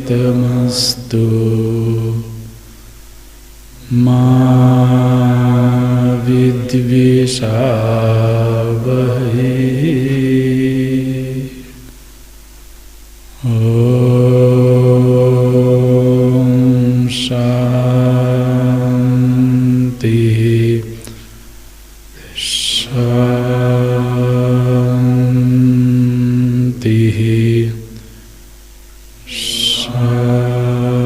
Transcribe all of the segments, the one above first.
तेजस्विनावधीतमस्तु मा विद्विषावहै। ॐ शान्ति शान्ति शान्ति।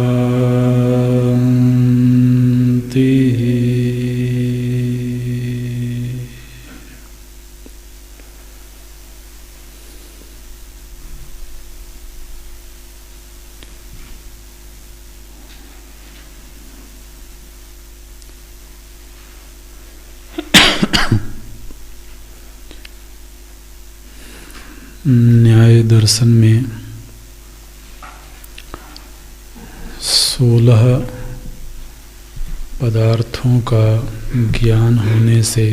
न्याय दर्शन में 16 पदार्थों का ज्ञान होने से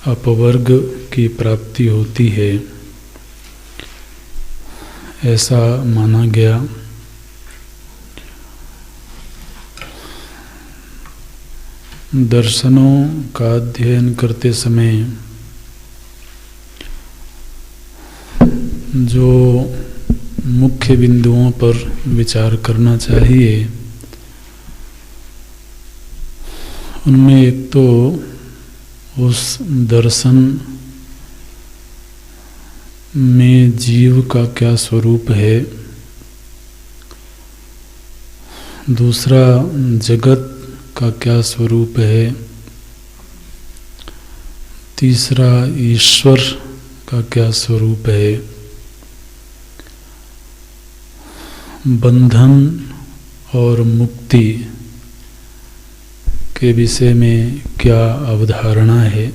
अपवर्ग की प्राप्ति होती है, ऐसा माना गया। दर्शनों का अध्ययन करते समय जो मुख्य बिंदुओं पर विचार करना चाहिए, उनमें एक तो उस दर्शन में जीव का क्या स्वरूप है, दूसरा जगत का क्या स्वरूप है, तीसरा ईश्वर का क्या स्वरूप है, बंधन और मुक्ति के विषय में क्या अवधारणा है,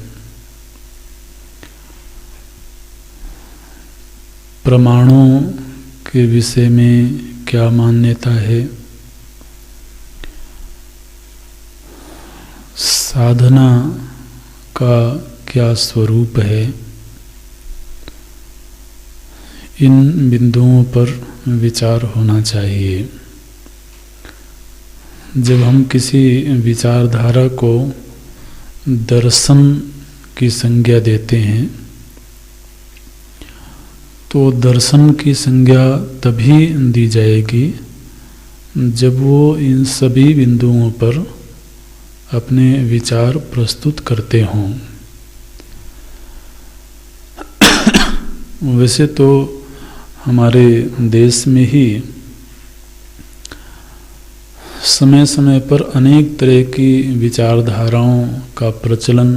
प्रमाणों के विषय में क्या मान्यता है, साधना का क्या स्वरूप है, इन बिंदुओं पर विचार होना चाहिए। जब हम किसी विचारधारा को दर्शन की संज्ञा देते हैं, तो दर्शन की संज्ञा तभी दी जाएगी जब वो इन सभी बिंदुओं पर अपने विचार प्रस्तुत करते हों। वैसे तो हमारे देश में ही समय समय पर अनेक तरह की विचारधाराओं का प्रचलन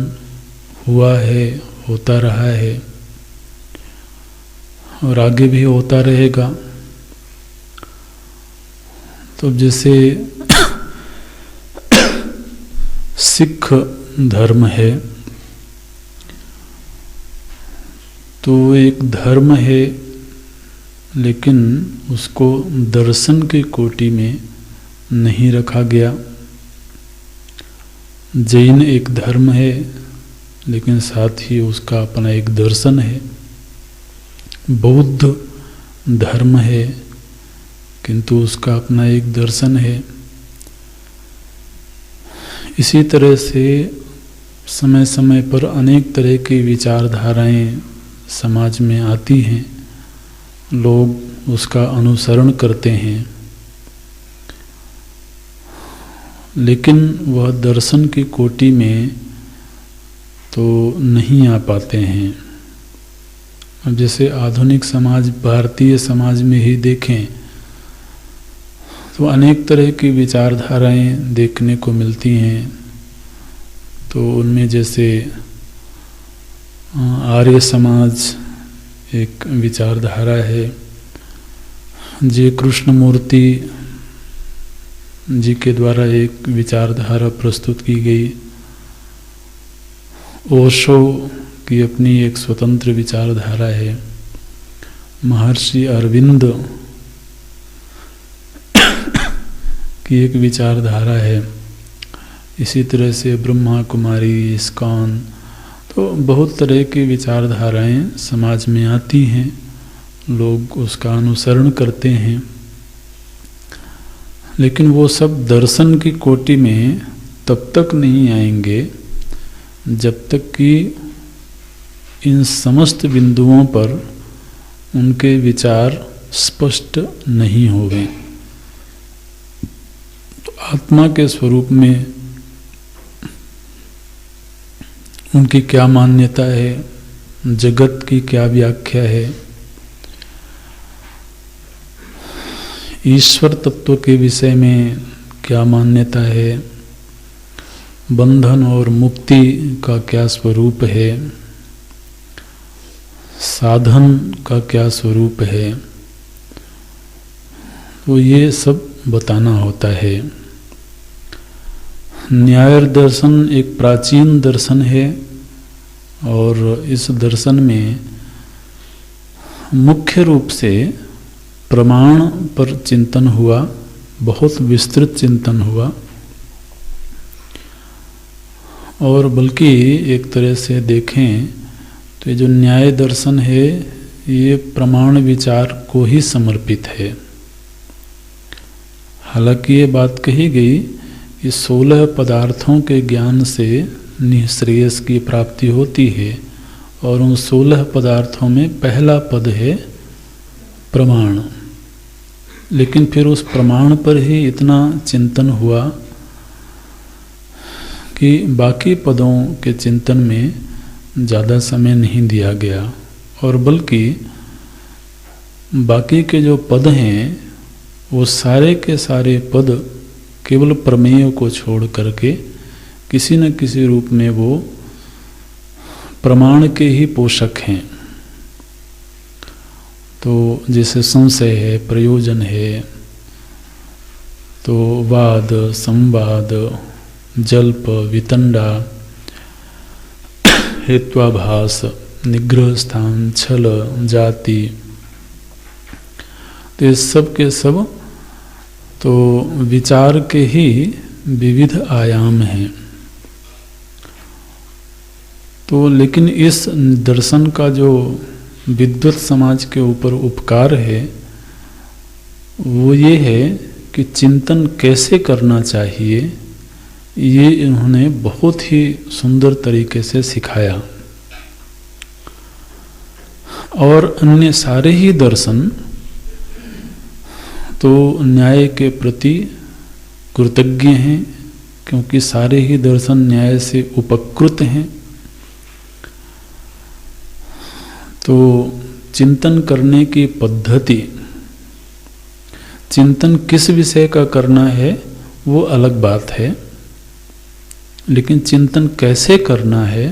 हुआ है, होता रहा है और आगे भी होता रहेगा। तो जैसे सिख धर्म है, तो एक धर्म है, लेकिन उसको दर्शन की कोटि में नहीं रखा गया। जैन एक धर्म है, लेकिन साथ ही उसका अपना एक दर्शन है। बौद्ध धर्म है, किंतु उसका अपना एक दर्शन है। इसी तरह से समय समय पर अनेक तरह की विचारधाराएं समाज में आती हैं, लोग उसका अनुसरण करते हैं, लेकिन वह दर्शन की कोटि में तो नहीं आ पाते हैं। अब जैसे आधुनिक समाज, भारतीय समाज में ही देखें तो अनेक तरह की विचारधाराएं देखने को मिलती हैं। तो उनमें जैसे आर्य समाज एक विचारधारा है, जे कृष्णमूर्ति जी के द्वारा एक विचारधारा प्रस्तुत की गई। ओशो की अपनी एक स्वतंत्र विचारधारा है। महर्षि अरविंद की एक विचारधारा है। इसी तरह से ब्रह्मा कुमारी, इस्कॉन, तो बहुत तरह की विचारधाराएं समाज में आती हैं, लोग उसका अनुसरण करते हैं। लेकिन वो सब दर्शन की कोटि में तब तक नहीं आएंगे जब तक कि इन समस्त बिंदुओं पर उनके विचार स्पष्ट नहीं होंगे। तो आत्मा के स्वरूप में उनकी क्या मान्यता है, जगत की क्या व्याख्या है, ईश्वर तत्व के विषय में क्या मान्यता है, बंधन और मुक्ति का क्या स्वरूप है, साधन का क्या स्वरूप है, तो ये सब बताना होता है। न्याय दर्शन एक प्राचीन दर्शन है और इस दर्शन में मुख्य रूप से प्रमाण पर चिंतन हुआ, बहुत विस्तृत चिंतन हुआ। और बल्कि एक तरह से देखें तो ये जो न्याय दर्शन है ये प्रमाण विचार को ही समर्पित है। हालांकि ये बात कही गई कि 16 पदार्थों के ज्ञान से निःश्रेयस की प्राप्ति होती है और उन 16 पदार्थों में पहला पद है प्रमाण। लेकिन फिर उस प्रमाण पर ही इतना चिंतन हुआ कि बाकी पदों के चिंतन में ज़्यादा समय नहीं दिया गया, और बल्कि बाकी के जो पद हैं वो सारे के सारे पद केवल प्रमेय को छोड़ करके किसी न किसी रूप में वो प्रमाण के ही पोषक हैं। तो जैसे संशय है, प्रयोजन है, तो वाद, संवाद, जल्प, वितंडा, हेत्वाभास, निग्रह स्थान, छल, जाति, तो ये सब के सब तो विचार के ही विविध आयाम हैं। तो लेकिन इस दर्शन का जो विद्वत समाज के ऊपर उपकार है वो ये है कि चिंतन कैसे करना चाहिए, ये इन्होंने बहुत ही सुंदर तरीके से सिखाया। और अन्य सारे ही दर्शन तो न्याय के प्रति कृतज्ञ हैं, क्योंकि सारे ही दर्शन न्याय से उपकृत हैं। तो चिंतन करने की पद्धति, चिंतन किस विषय का करना है वो अलग बात है, लेकिन चिंतन कैसे करना है,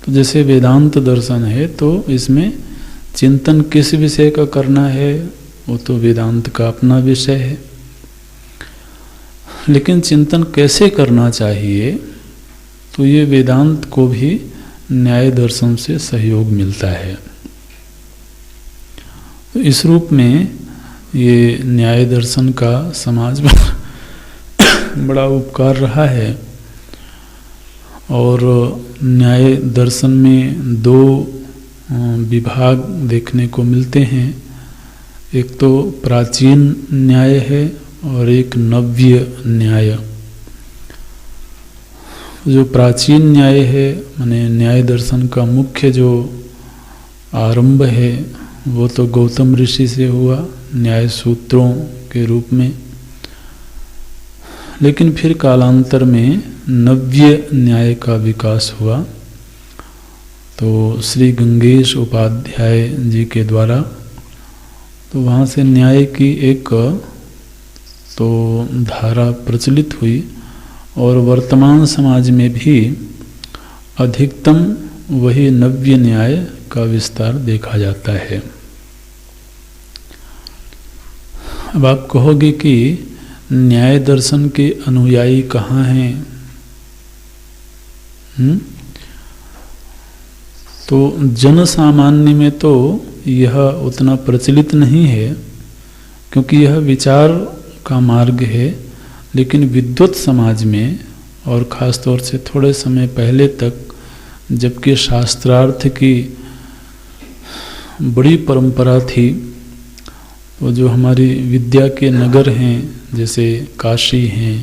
तो जैसे वेदांत दर्शन है तो इसमें चिंतन किस विषय का करना है वो तो वेदांत का अपना विषय है। लेकिन चिंतन कैसे करना चाहिए तो ये वेदांत को भी न्याय दर्शन से सहयोग मिलता है। तो इस रूप में ये न्याय दर्शन का समाज में बड़ा उपकार रहा है। और न्याय दर्शन में 2 विभाग देखने को मिलते हैं। एक तो प्राचीन न्याय है और एक नव्य न्याय। जो प्राचीन न्याय है माने न्याय दर्शन का मुख्य जो आरंभ है वो तो गौतम ऋषि से हुआ न्याय सूत्रों के रूप में, लेकिन फिर कालांतर में नव्य न्याय का विकास हुआ। तो श्री गंगेश उपाध्याय जी के द्वारा तो वहाँ से न्याय की एक तो धारा प्रचलित हुई और वर्तमान समाज में भी अधिकतम वही नव्य न्याय का विस्तार देखा जाता है। अब आप कहोगे कि न्याय दर्शन के अनुयायी कहाँ हैं? तो जन सामान्य में तो यह उतना प्रचलित नहीं है क्योंकि यह विचार का मार्ग है, लेकिन विद्वत समाज में और ख़ास तौर से थोड़े समय पहले तक जबकि शास्त्रार्थ की बड़ी परंपरा थी, तो जो हमारी विद्या के नगर हैं जैसे काशी हैं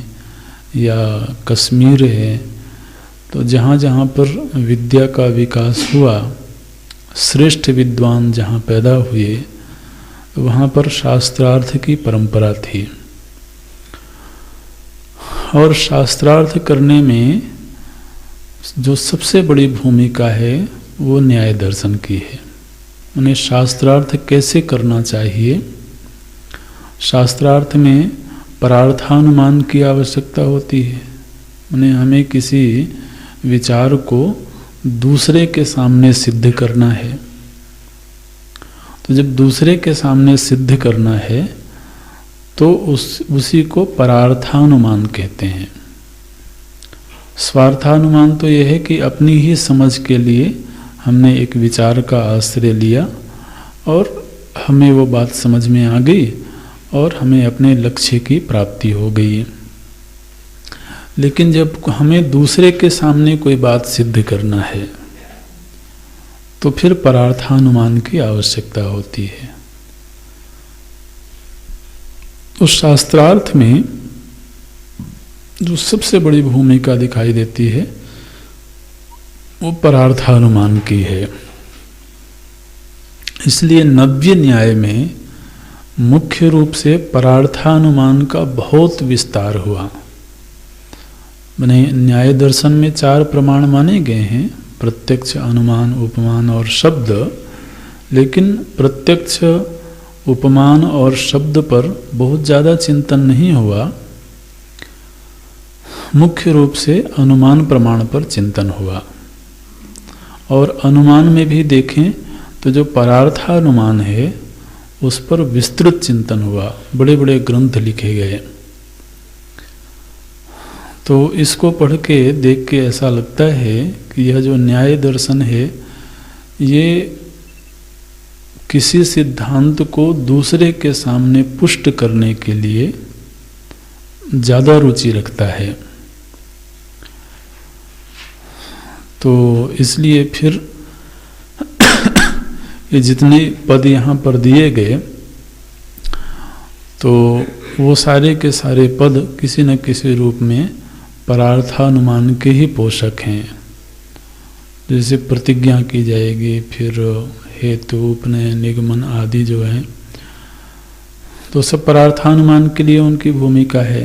या कश्मीर है, तो जहाँ जहाँ पर विद्या का विकास हुआ, श्रेष्ठ विद्वान जहाँ पैदा हुए, वहाँ पर शास्त्रार्थ की परंपरा थी। और शास्त्रार्थ करने में जो सबसे बड़ी भूमिका है वो न्याय दर्शन की है। उन्हें शास्त्रार्थ कैसे करना चाहिए, शास्त्रार्थ में परार्थानुमान की आवश्यकता होती है। उन्हें हमें किसी विचार को दूसरे के सामने सिद्ध करना है, तो जब दूसरे के सामने सिद्ध करना है तो उसी को परार्थानुमान कहते हैं। स्वार्थानुमान तो यह है कि अपनी ही समझ के लिए हमने एक विचार का आश्रय लिया और हमें वो बात समझ में आ गई और हमें अपने लक्ष्य की प्राप्ति हो गई। लेकिन जब हमें दूसरे के सामने कोई बात सिद्ध करना है तो फिर परार्थानुमान की आवश्यकता होती है। उस शास्त्रार्थ में जो सबसे बड़ी भूमिका दिखाई देती है वो परार्थानुमान की है। इसलिए नव्य न्याय में मुख्य रूप से परार्थानुमान का बहुत विस्तार हुआ। माने न्याय दर्शन में 4 प्रमाण माने गए हैं, प्रत्यक्ष, अनुमान, उपमान और शब्द। लेकिन प्रत्यक्ष, उपमान और शब्द पर बहुत ज़्यादा चिंतन नहीं हुआ, मुख्य रूप से अनुमान प्रमाण पर चिंतन हुआ। और अनुमान में भी देखें तो जो परार्थानुमान है उस पर विस्तृत चिंतन हुआ, बड़े बड़े ग्रंथ लिखे गए। तो इसको पढ़ के देख के ऐसा लगता है कि यह जो न्याय दर्शन है ये किसी सिद्धांत को दूसरे के सामने पुष्ट करने के लिए ज़्यादा रुचि रखता है। तो इसलिए फिर ये जितने पद यहाँ पर दिए गए तो वो सारे के सारे पद किसी न किसी रूप में परार्थानुमान के ही पोषक हैं। जैसे प्रतिज्ञा की जाएगी, फिर हेतु, उपनय, निगमन आदि जो है, तो सब परार्थानुमान के लिए उनकी भूमिका है।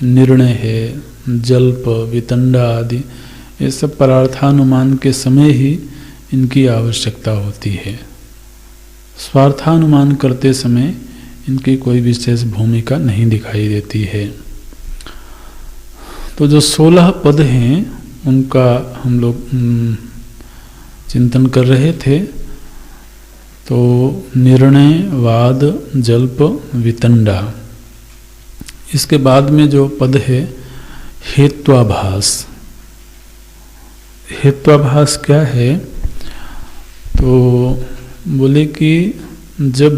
निर्णय है, जल्प, वितंडा आदि, ये सब परार्थानुमान के समय ही इनकी आवश्यकता होती है। स्वार्थानुमान करते समय इनकी कोई विशेष भूमिका नहीं दिखाई देती है। तो जो 16 पद हैं उनका हम लोग चिंतन कर रहे थे। तो निर्णय, वाद, जल्प, वितंडा, इसके बाद में जो पद है हेत्वाभास। हेत्वाभास क्या है? तो बोले कि जब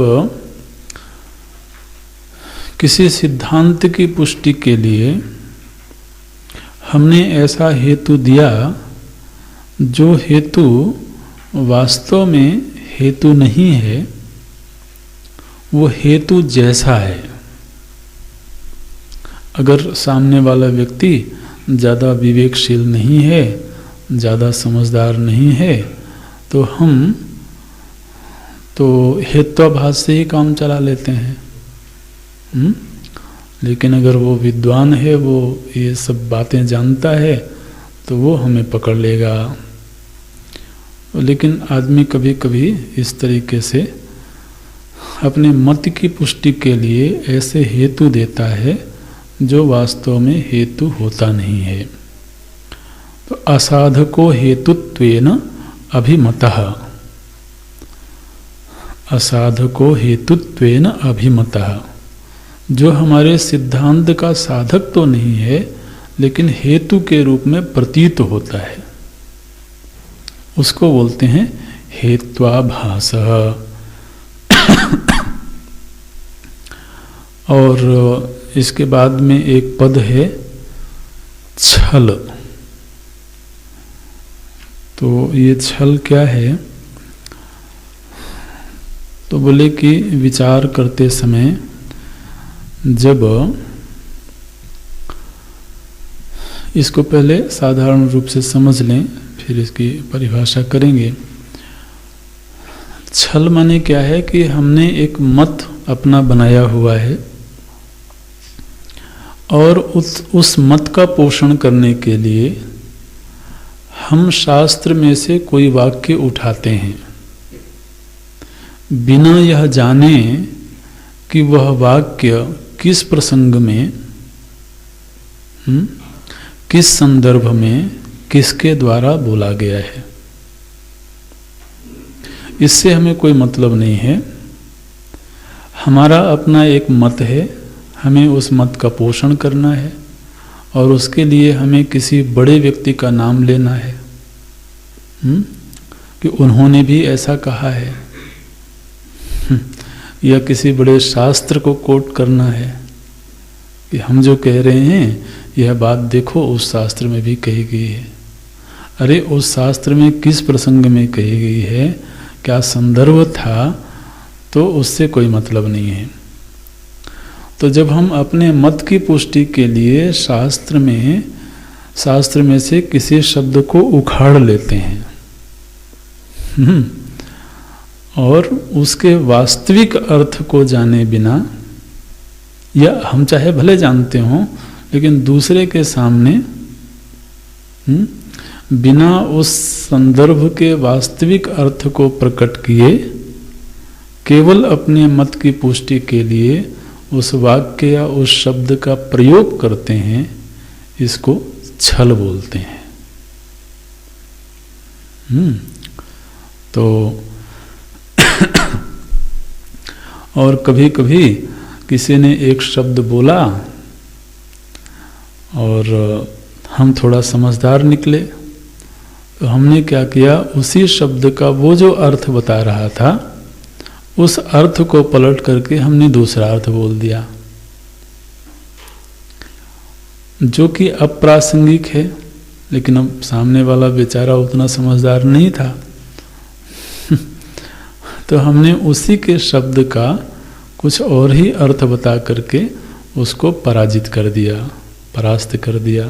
किसी सिद्धांत की पुष्टि के लिए हमने ऐसा हेतु दिया जो हेतु वास्तव में हेतु नहीं है, वो हेतु जैसा है। अगर सामने वाला व्यक्ति ज़्यादा विवेकशील नहीं है, ज़्यादा समझदार नहीं है, तो हम तो हेत्वाभास से ही काम चला लेते हैं। लेकिन अगर वो विद्वान है, वो ये सब बातें जानता है, तो वो हमें पकड़ लेगा। लेकिन आदमी कभी कभी इस तरीके से अपने मत की पुष्टि के लिए ऐसे हेतु देता है जो वास्तव में हेतु होता नहीं है। तो असाधको हेतुत्वेन अभिमतः, असाधको हेतुत्वेन अभिमतः, जो हमारे सिद्धांत का साधक तो नहीं है लेकिन हेतु के रूप में प्रतीत होता है, उसको बोलते हैं हेत्वाभास। और इसके बाद में एक पद है छल। तो ये छल क्या है? तो बोले कि विचार करते समय जब, इसको पहले साधारण रूप से समझ लें, फिर इसकी परिभाषा करेंगे। छल माने क्या है कि हमने एक मत अपना बनाया हुआ है और उस मत का पोषण करने के लिए हम शास्त्र में से कोई वाक्य उठाते हैं, बिना यह जाने कि वह वाक्य किस प्रसंग में, किस संदर्भ में, किसके द्वारा बोला गया है। इससे हमें कोई मतलब नहीं है। हमारा अपना एक मत है, हमें उस मत का पोषण करना है और उसके लिए हमें किसी बड़े व्यक्ति का नाम लेना है कि उन्होंने भी ऐसा कहा है, या किसी बड़े शास्त्र को कोट करना है कि हम जो कह रहे हैं यह बात देखो उस शास्त्र में भी कही गई है। अरे उस शास्त्र में किस प्रसंग में कही गई है, क्या संदर्भ था, तो उससे कोई मतलब नहीं है। तो जब हम अपने मत की पुष्टि के लिए शास्त्र में से किसी शब्द को उखाड़ लेते हैं और उसके वास्तविक अर्थ को जाने बिना, या हम चाहे भले जानते हों लेकिन दूसरे के सामने बिना उस संदर्भ के वास्तविक अर्थ को प्रकट किए केवल अपने मत की पुष्टि के लिए उस वाक्य या उस शब्द का प्रयोग करते हैं, इसको छल बोलते हैं। तो और कभी कभी किसी ने एक शब्द बोला और हम थोड़ा समझदार निकले, तो हमने क्या किया, उसी शब्द का वो जो अर्थ बता रहा था उस अर्थ को पलट करके हमने दूसरा अर्थ बोल दिया, जो कि अप्रासंगिक है। लेकिन अब सामने वाला बेचारा उतना समझदार नहीं था तो हमने उसी के शब्द का कुछ और ही अर्थ बता करके उसको पराजित कर दिया, परास्त कर दिया।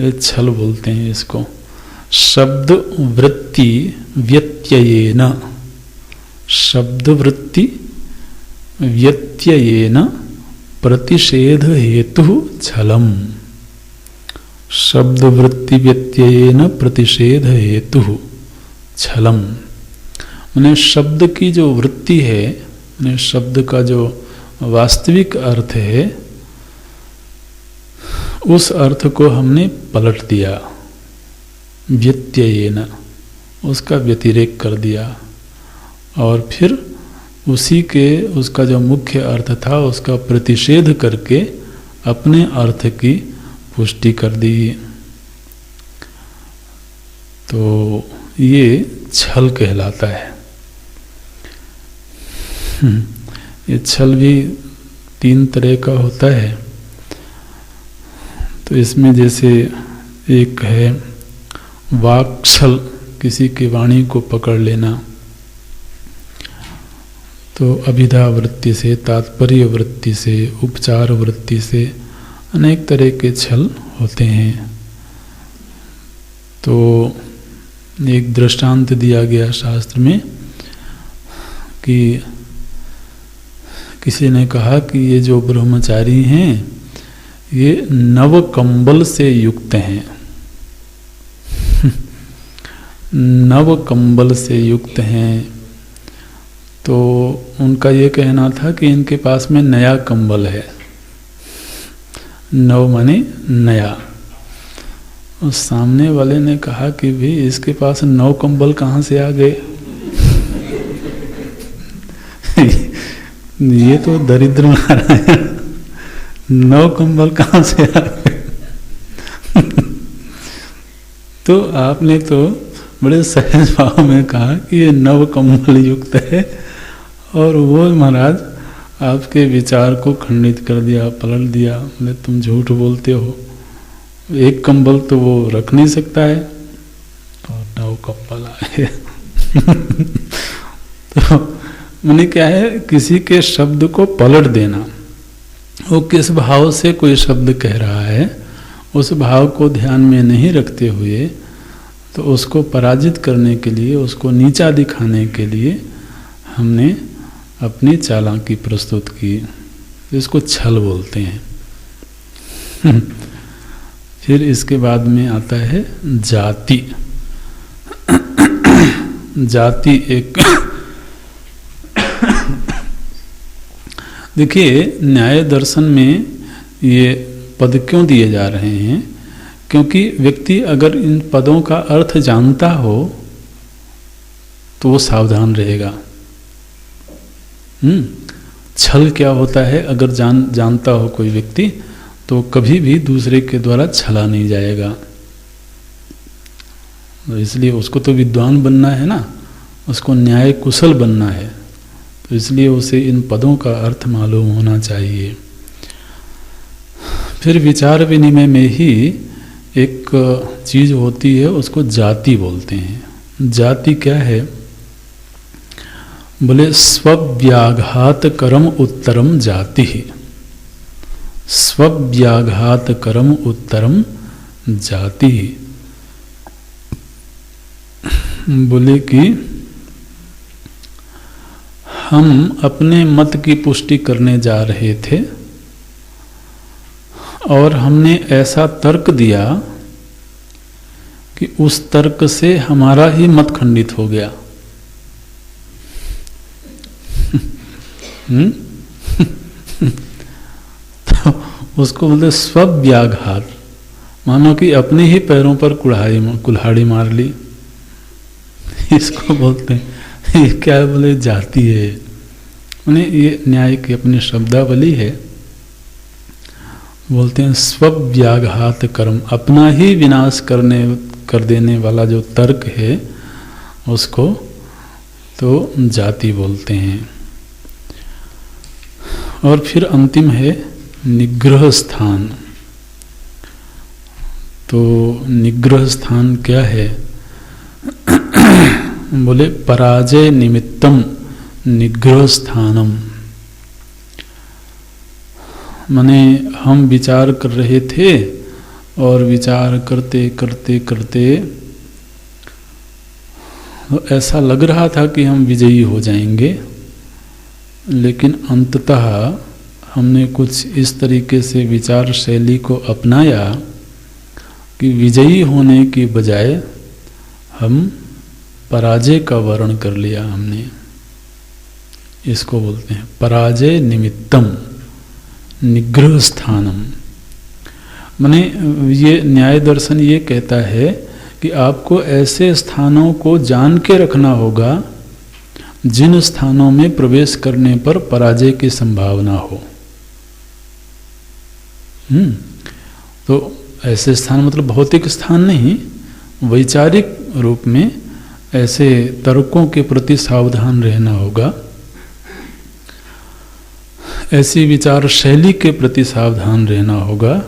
ये छल बोलते हैं इसको। शब्द वृत्ति व्यत्ययेन, शब्द वृत्ति व्यत्ययेन प्रतिषेध हेतु छलम। शब्द वृत्ति व्यत्ययेन प्रतिषेध हेतु छलम। माने शब्द की जो वृत्ति है, माने शब्द का जो वास्तविक अर्थ है, उस अर्थ को हमने पलट दिया, व्यत्ययेन उसका व्यतिरेक कर दिया, और फिर उसी के उसका जो मुख्य अर्थ था उसका प्रतिषेध करके अपने अर्थ की पुष्टि कर दी। तो ये छल कहलाता है। ये छल भी 3 तरह का होता है। तो इसमें जैसे एक है वाक्छल, किसी की वाणी को पकड़ लेना। तो अभिधा वृत्ति से, तात्पर्य वृत्ति से, उपचार वृत्ति से अनेक तरह के छल होते हैं। तो एक दृष्टांत दिया गया शास्त्र में कि किसी ने कहा कि ये जो ब्रह्मचारी हैं ये नव कंबल से युक्त हैं। नव कंबल से युक्त हैं, तो उनका ये कहना था कि इनके पास में नया कंबल है। नव माने नया। उस सामने वाले ने कहा कि भी इसके पास नौ कंबल कहाँ से आ गए? ये तो दरिद्र मारा है, नौ कंबल कहाँ से आ गए? तो आपने तो बड़े सहज भाव में कहा कि ये नव कंबल युक्त है, और वो महाराज आपके विचार को खंडित कर दिया, पलट दिया। बोले तुम झूठ बोलते हो, एक कंबल तो वो रख नहीं सकता है, और नौ कंबल आए। तो मैंने क्या है, किसी के शब्द को पलट देना। वो किस भाव से कोई शब्द कह रहा है उस भाव को ध्यान में नहीं रखते हुए, तो उसको पराजित करने के लिए, उसको नीचा दिखाने के लिए हमने अपनी चालाकी प्रस्तुत की। इसको छल बोलते हैं। फिर इसके बाद में आता है जाति। जाति एक देखिए, न्याय दर्शन में ये पद क्यों दिए जा रहे हैं? क्योंकि व्यक्ति अगर इन पदों का अर्थ जानता हो तो वो सावधान रहेगा। छल क्या होता है, अगर जानता हो कोई व्यक्ति तो कभी भी दूसरे के द्वारा छला नहीं जाएगा। तो इसलिए उसको तो विद्वान बनना है ना, उसको न्याय कुशल बनना है, तो इसलिए उसे इन पदों का अर्थ मालूम होना चाहिए। फिर विचार विनिमय में ही एक चीज होती है, उसको जाति बोलते हैं। जाति क्या है? बोले स्वव्याघात करम उत्तरम जाति। स्वव्याघात करम उत्तरम जाति। बोले कि हम अपने मत की पुष्टि करने जा रहे थे और हमने ऐसा तर्क दिया कि उस तर्क से हमारा ही मत खंडित हो गया। तो उसको बोलते स्वव्याघात, मानो कि अपने ही पैरों पर कुल्हाड़ी मार ली। इसको बोलते हैं, ये क्या बोले, जाति है। माने ये न्याय की अपनी शब्दावली है। बोलते हैं स्वव्याघात कर्म, अपना ही विनाश कर देने वाला जो तर्क है उसको तो जाति बोलते हैं। और फिर अंतिम है निग्रह स्थान। तो निग्रह स्थान क्या है? बोले पराजय निमित्तम निग्रह स्थानम। माने हम विचार कर रहे थे और विचार करते करते करते तो ऐसा लग रहा था कि हम विजयी हो जाएंगे, लेकिन अंततः हमने कुछ इस तरीके से विचार शैली को अपनाया कि विजयी होने की बजाय हम पराजय का वर्ण कर लिया हमने। इसको बोलते हैं पराजय निमित्तम निग्रह स्थानम। माने ये न्याय दर्शन ये कहता है कि आपको ऐसे स्थानों को जान के रखना होगा जिन स्थानों में प्रवेश करने पर पराजय की संभावना हो। तो ऐसे स्थान मतलब भौतिक स्थान नहीं, वैचारिक रूप में ऐसे तर्कों के प्रति सावधान रहना होगा, ऐसी विचार शैली के प्रति सावधान रहना होगा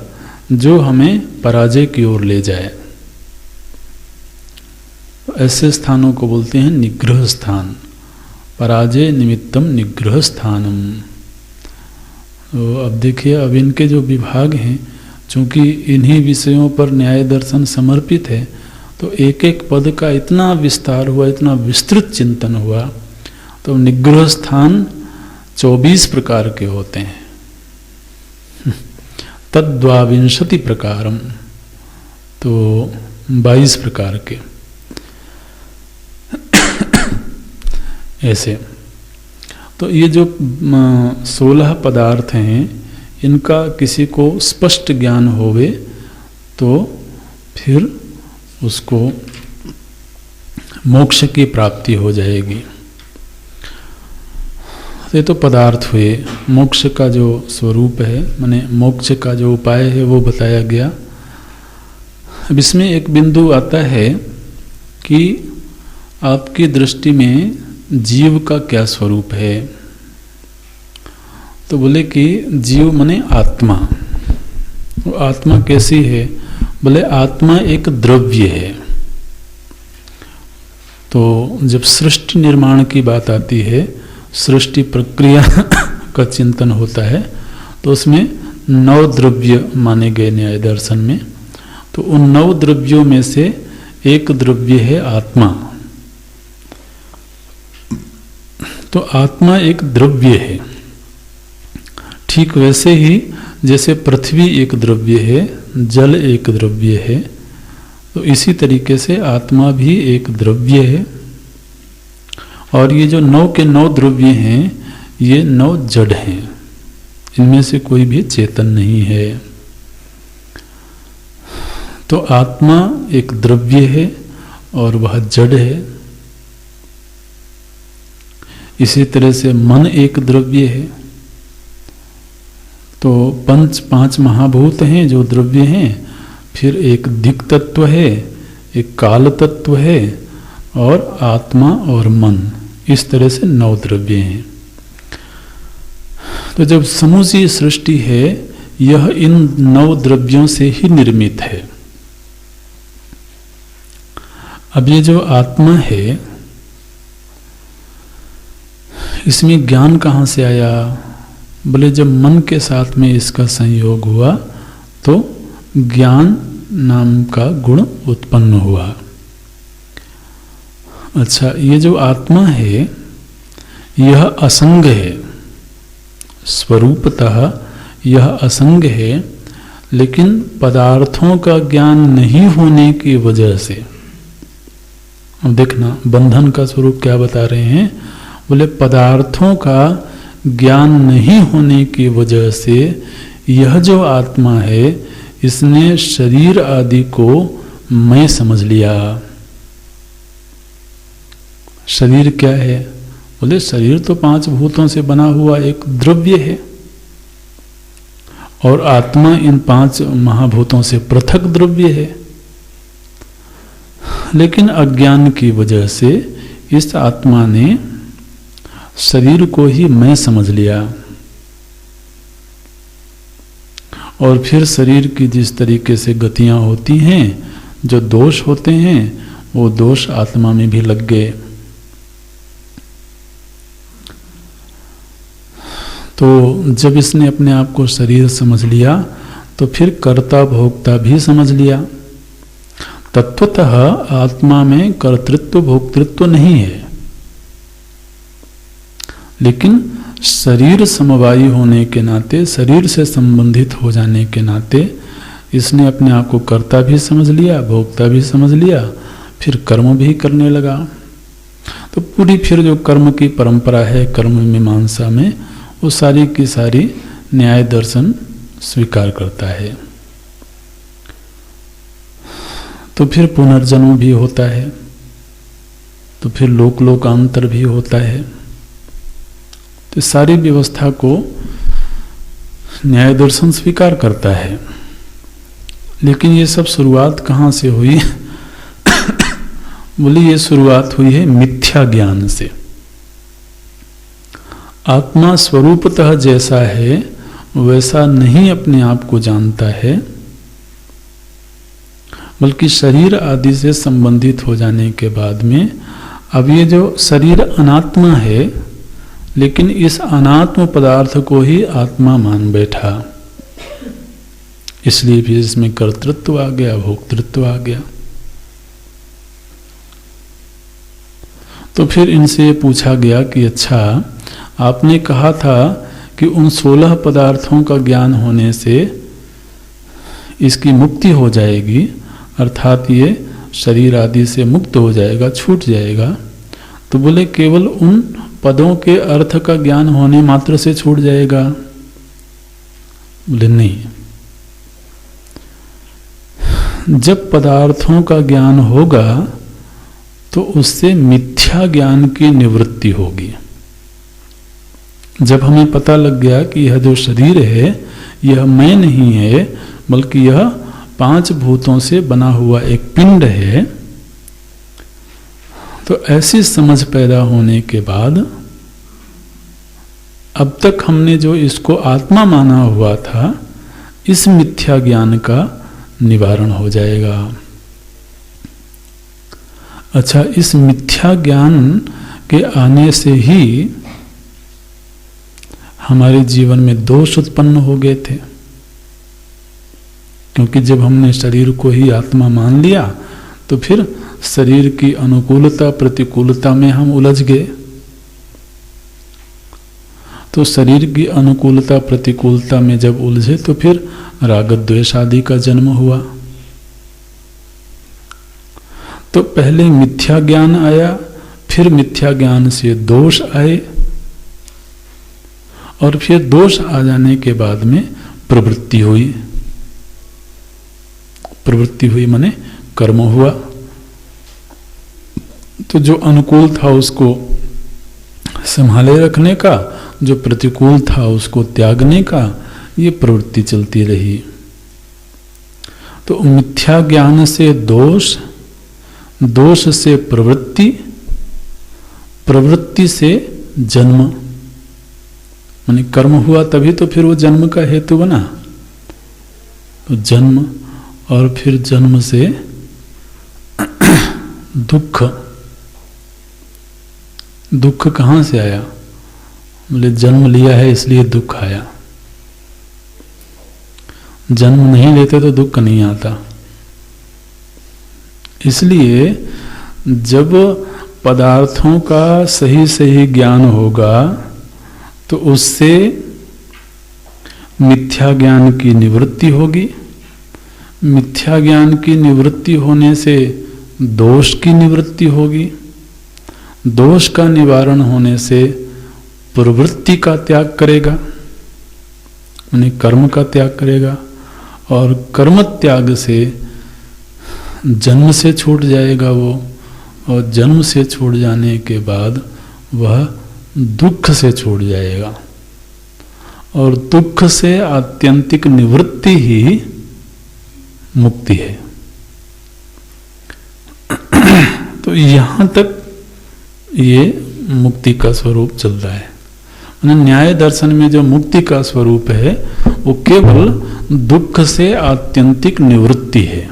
जो हमें पराजय की ओर ले जाए। ऐसे स्थानों को बोलते हैं निग्रह स्थान। पराजय निमित्तम निग्रह स्थानम। तो अब देखिए, अब इनके जो विभाग हैं, चूँकि इन्हीं विषयों पर न्याय दर्शन समर्पित है, तो एक एक पद का इतना विस्तार हुआ, इतना विस्तृत चिंतन हुआ। तो निग्रह स्थान 24 प्रकार के होते हैं, तद्वाविंशति प्रकारम, तो 22 प्रकार के ऐसे। तो ये जो 16 पदार्थ हैं, इनका किसी को स्पष्ट ज्ञान होवे तो फिर उसको मोक्ष की प्राप्ति हो जाएगी। ये तो पदार्थ हुए। मोक्ष का जो स्वरूप है, माने मोक्ष का जो उपाय है, वो बताया गया। अब इसमें एक बिंदु आता है कि आपकी दृष्टि में जीव का क्या स्वरूप है। तो बोले कि जीव माने आत्मा। वो आत्मा कैसी है? बोले आत्मा एक द्रव्य है। तो जब सृष्टि निर्माण की बात आती है, सृष्टि प्रक्रिया का चिंतन होता है, तो उसमें 9 द्रव्य माने गए न्याय दर्शन में। तो उन 9 द्रव्यों में से एक द्रव्य है आत्मा। तो आत्मा एक द्रव्य है। ठीक वैसे ही जैसे पृथ्वी एक द्रव्य है, जल एक द्रव्य है, तो इसी तरीके से आत्मा भी एक द्रव्य है। और ये जो 9 के 9 द्रव्य हैं, ये 9 जड़ हैं। इनमें से कोई भी चेतन नहीं है। तो आत्मा एक द्रव्य है और वह जड़ है। इसी तरह से मन एक द्रव्य है। तो 5 महाभूत हैं जो द्रव्य हैं, फिर एक दिक् तत्व है, एक काल तत्व है, और आत्मा और मन, इस तरह से 9 द्रव्य हैं। तो जब समूची सृष्टि है, यह इन 9 द्रव्यों से ही निर्मित है। अब ये जो आत्मा है, इसमें ज्ञान कहाँ से आया? बोले जब मन के साथ में इसका संयोग हुआ तो ज्ञान नाम का गुण उत्पन्न हुआ। अच्छा, ये जो आत्मा है यह असंग है, स्वरूपतः यह असंग है, लेकिन पदार्थों का ज्ञान नहीं होने की वजह से, अब देखना बंधन का स्वरूप क्या बता रहे हैं। बोले पदार्थों का ज्ञान नहीं होने की वजह से यह जो आत्मा है, इसने शरीर आदि को मैं समझ लिया। शरीर क्या है? बोले शरीर तो 5 भूतों से बना हुआ एक द्रव्य है, और आत्मा इन 5 महाभूतों से पृथक द्रव्य है। लेकिन अज्ञान की वजह से इस आत्मा ने शरीर को ही मैं समझ लिया, और फिर शरीर की जिस तरीके से गतियां होती हैं, जो दोष होते हैं, वो दोष आत्मा में भी लग गए। तो जब इसने अपने आप को शरीर समझ लिया, तो फिर कर्ता भोक्ता भी समझ लिया। तत्वतः आत्मा में कर्तृत्व भोक्तृत्व नहीं है, लेकिन शरीर समवायी होने के नाते, शरीर से संबंधित हो जाने के नाते, इसने अपने आप को कर्ता भी समझ लिया, भोक्ता भी समझ लिया, फिर कर्म भी करने लगा। तो पूरी फिर जो कर्म की परंपरा है कर्म मीमांसा में, वो सारी की सारी न्याय दर्शन स्वीकार करता है। तो फिर पुनर्जन्म भी होता है, तो फिर लोक लोकांतर भी होता है। तो सारी व्यवस्था को न्याय दर्शन स्वीकार करता है। लेकिन ये सब शुरुआत कहाँ से हुई? बोली ये शुरुआत हुई है मिथ्या ज्ञान से। आत्मा स्वरूपतः जैसा है वैसा नहीं अपने आप को जानता है, बल्कि शरीर आदि से संबंधित हो जाने के बाद में अब ये जो शरीर अनात्मा है, लेकिन इस अनात्म पदार्थ को ही आत्मा मान बैठा, इसलिए फिर इसमें कर्तृत्व आ गया, भोक्तृत्व आ गया। तो फिर इनसे पूछा गया कि अच्छा, आपने कहा था कि उन 16 पदार्थों का ज्ञान होने से इसकी मुक्ति हो जाएगी, अर्थात ये शरीर आदि से मुक्त हो जाएगा, छूट जाएगा। तो बोले केवल उन पदों के अर्थ का ज्ञान होने मात्र से छूट जाएगा? बोले नहीं, जब पदार्थों का ज्ञान होगा तो उससे मिथ्या ज्ञान की निवृत्ति होगी। जब हमें पता लग गया कि यह जो शरीर है यह मैं नहीं है, बल्कि यह 5 भूतों से बना हुआ एक पिंड है, तो ऐसी समझ पैदा होने के बाद अब तक हमने जो इसको आत्मा माना हुआ था, इस मिथ्या ज्ञान का निवारण हो जाएगा। अच्छा, इस मिथ्या ज्ञान के आने से ही हमारे जीवन में दोष उत्पन्न हो गए थे, क्योंकि जब हमने शरीर को ही आत्मा मान लिया तो फिर शरीर की अनुकूलता प्रतिकूलता में हम उलझ गए। तो शरीर की अनुकूलता प्रतिकूलता में जब उलझे तो फिर राग द्वेष आदि का जन्म हुआ। तो पहले मिथ्या ज्ञान आया, फिर मिथ्या ज्ञान से दोष आए, और फिर दोष आ जाने के बाद में प्रवृत्ति हुई। प्रवृत्ति हुई माने कर्म हुआ। तो जो अनुकूल था उसको संभाले रखने का, जो प्रतिकूल था उसको त्यागने का, ये प्रवृत्ति चलती रही। तो मिथ्या ज्ञान से दोष, दोष से प्रवृत्ति, प्रवृत्ति से जन्म, माने कर्म हुआ तभी तो फिर वो जन्म का हेतु बना। तो जन्म, और फिर जन्म से दुख। दुख कहाँ से आया? बोले जन्म लिया है इसलिए दुख आया। जन्म नहीं लेते तो दुख नहीं आता। इसलिए जब पदार्थों का सही सही ज्ञान होगा तो उससे मिथ्या ज्ञान की निवृत्ति होगी। मिथ्या ज्ञान की निवृत्ति होने से दोष की निवृत्ति होगी। दोष का निवारण होने से प्रवृत्ति का त्याग करेगा, यानी कर्म का त्याग करेगा, और कर्म त्याग से जन्म से छूट जाएगा वो, और जन्म से छूट जाने के बाद वह दुख से छूट जाएगा, और दुख से आत्यंतिक निवृत्ति ही मुक्ति है। तो यहां तक ये मुक्ति का स्वरूप चल रहा है। न्याय दर्शन में जो मुक्ति का स्वरूप है वो केवल दुख से आत्यंतिक निवृत्ति है,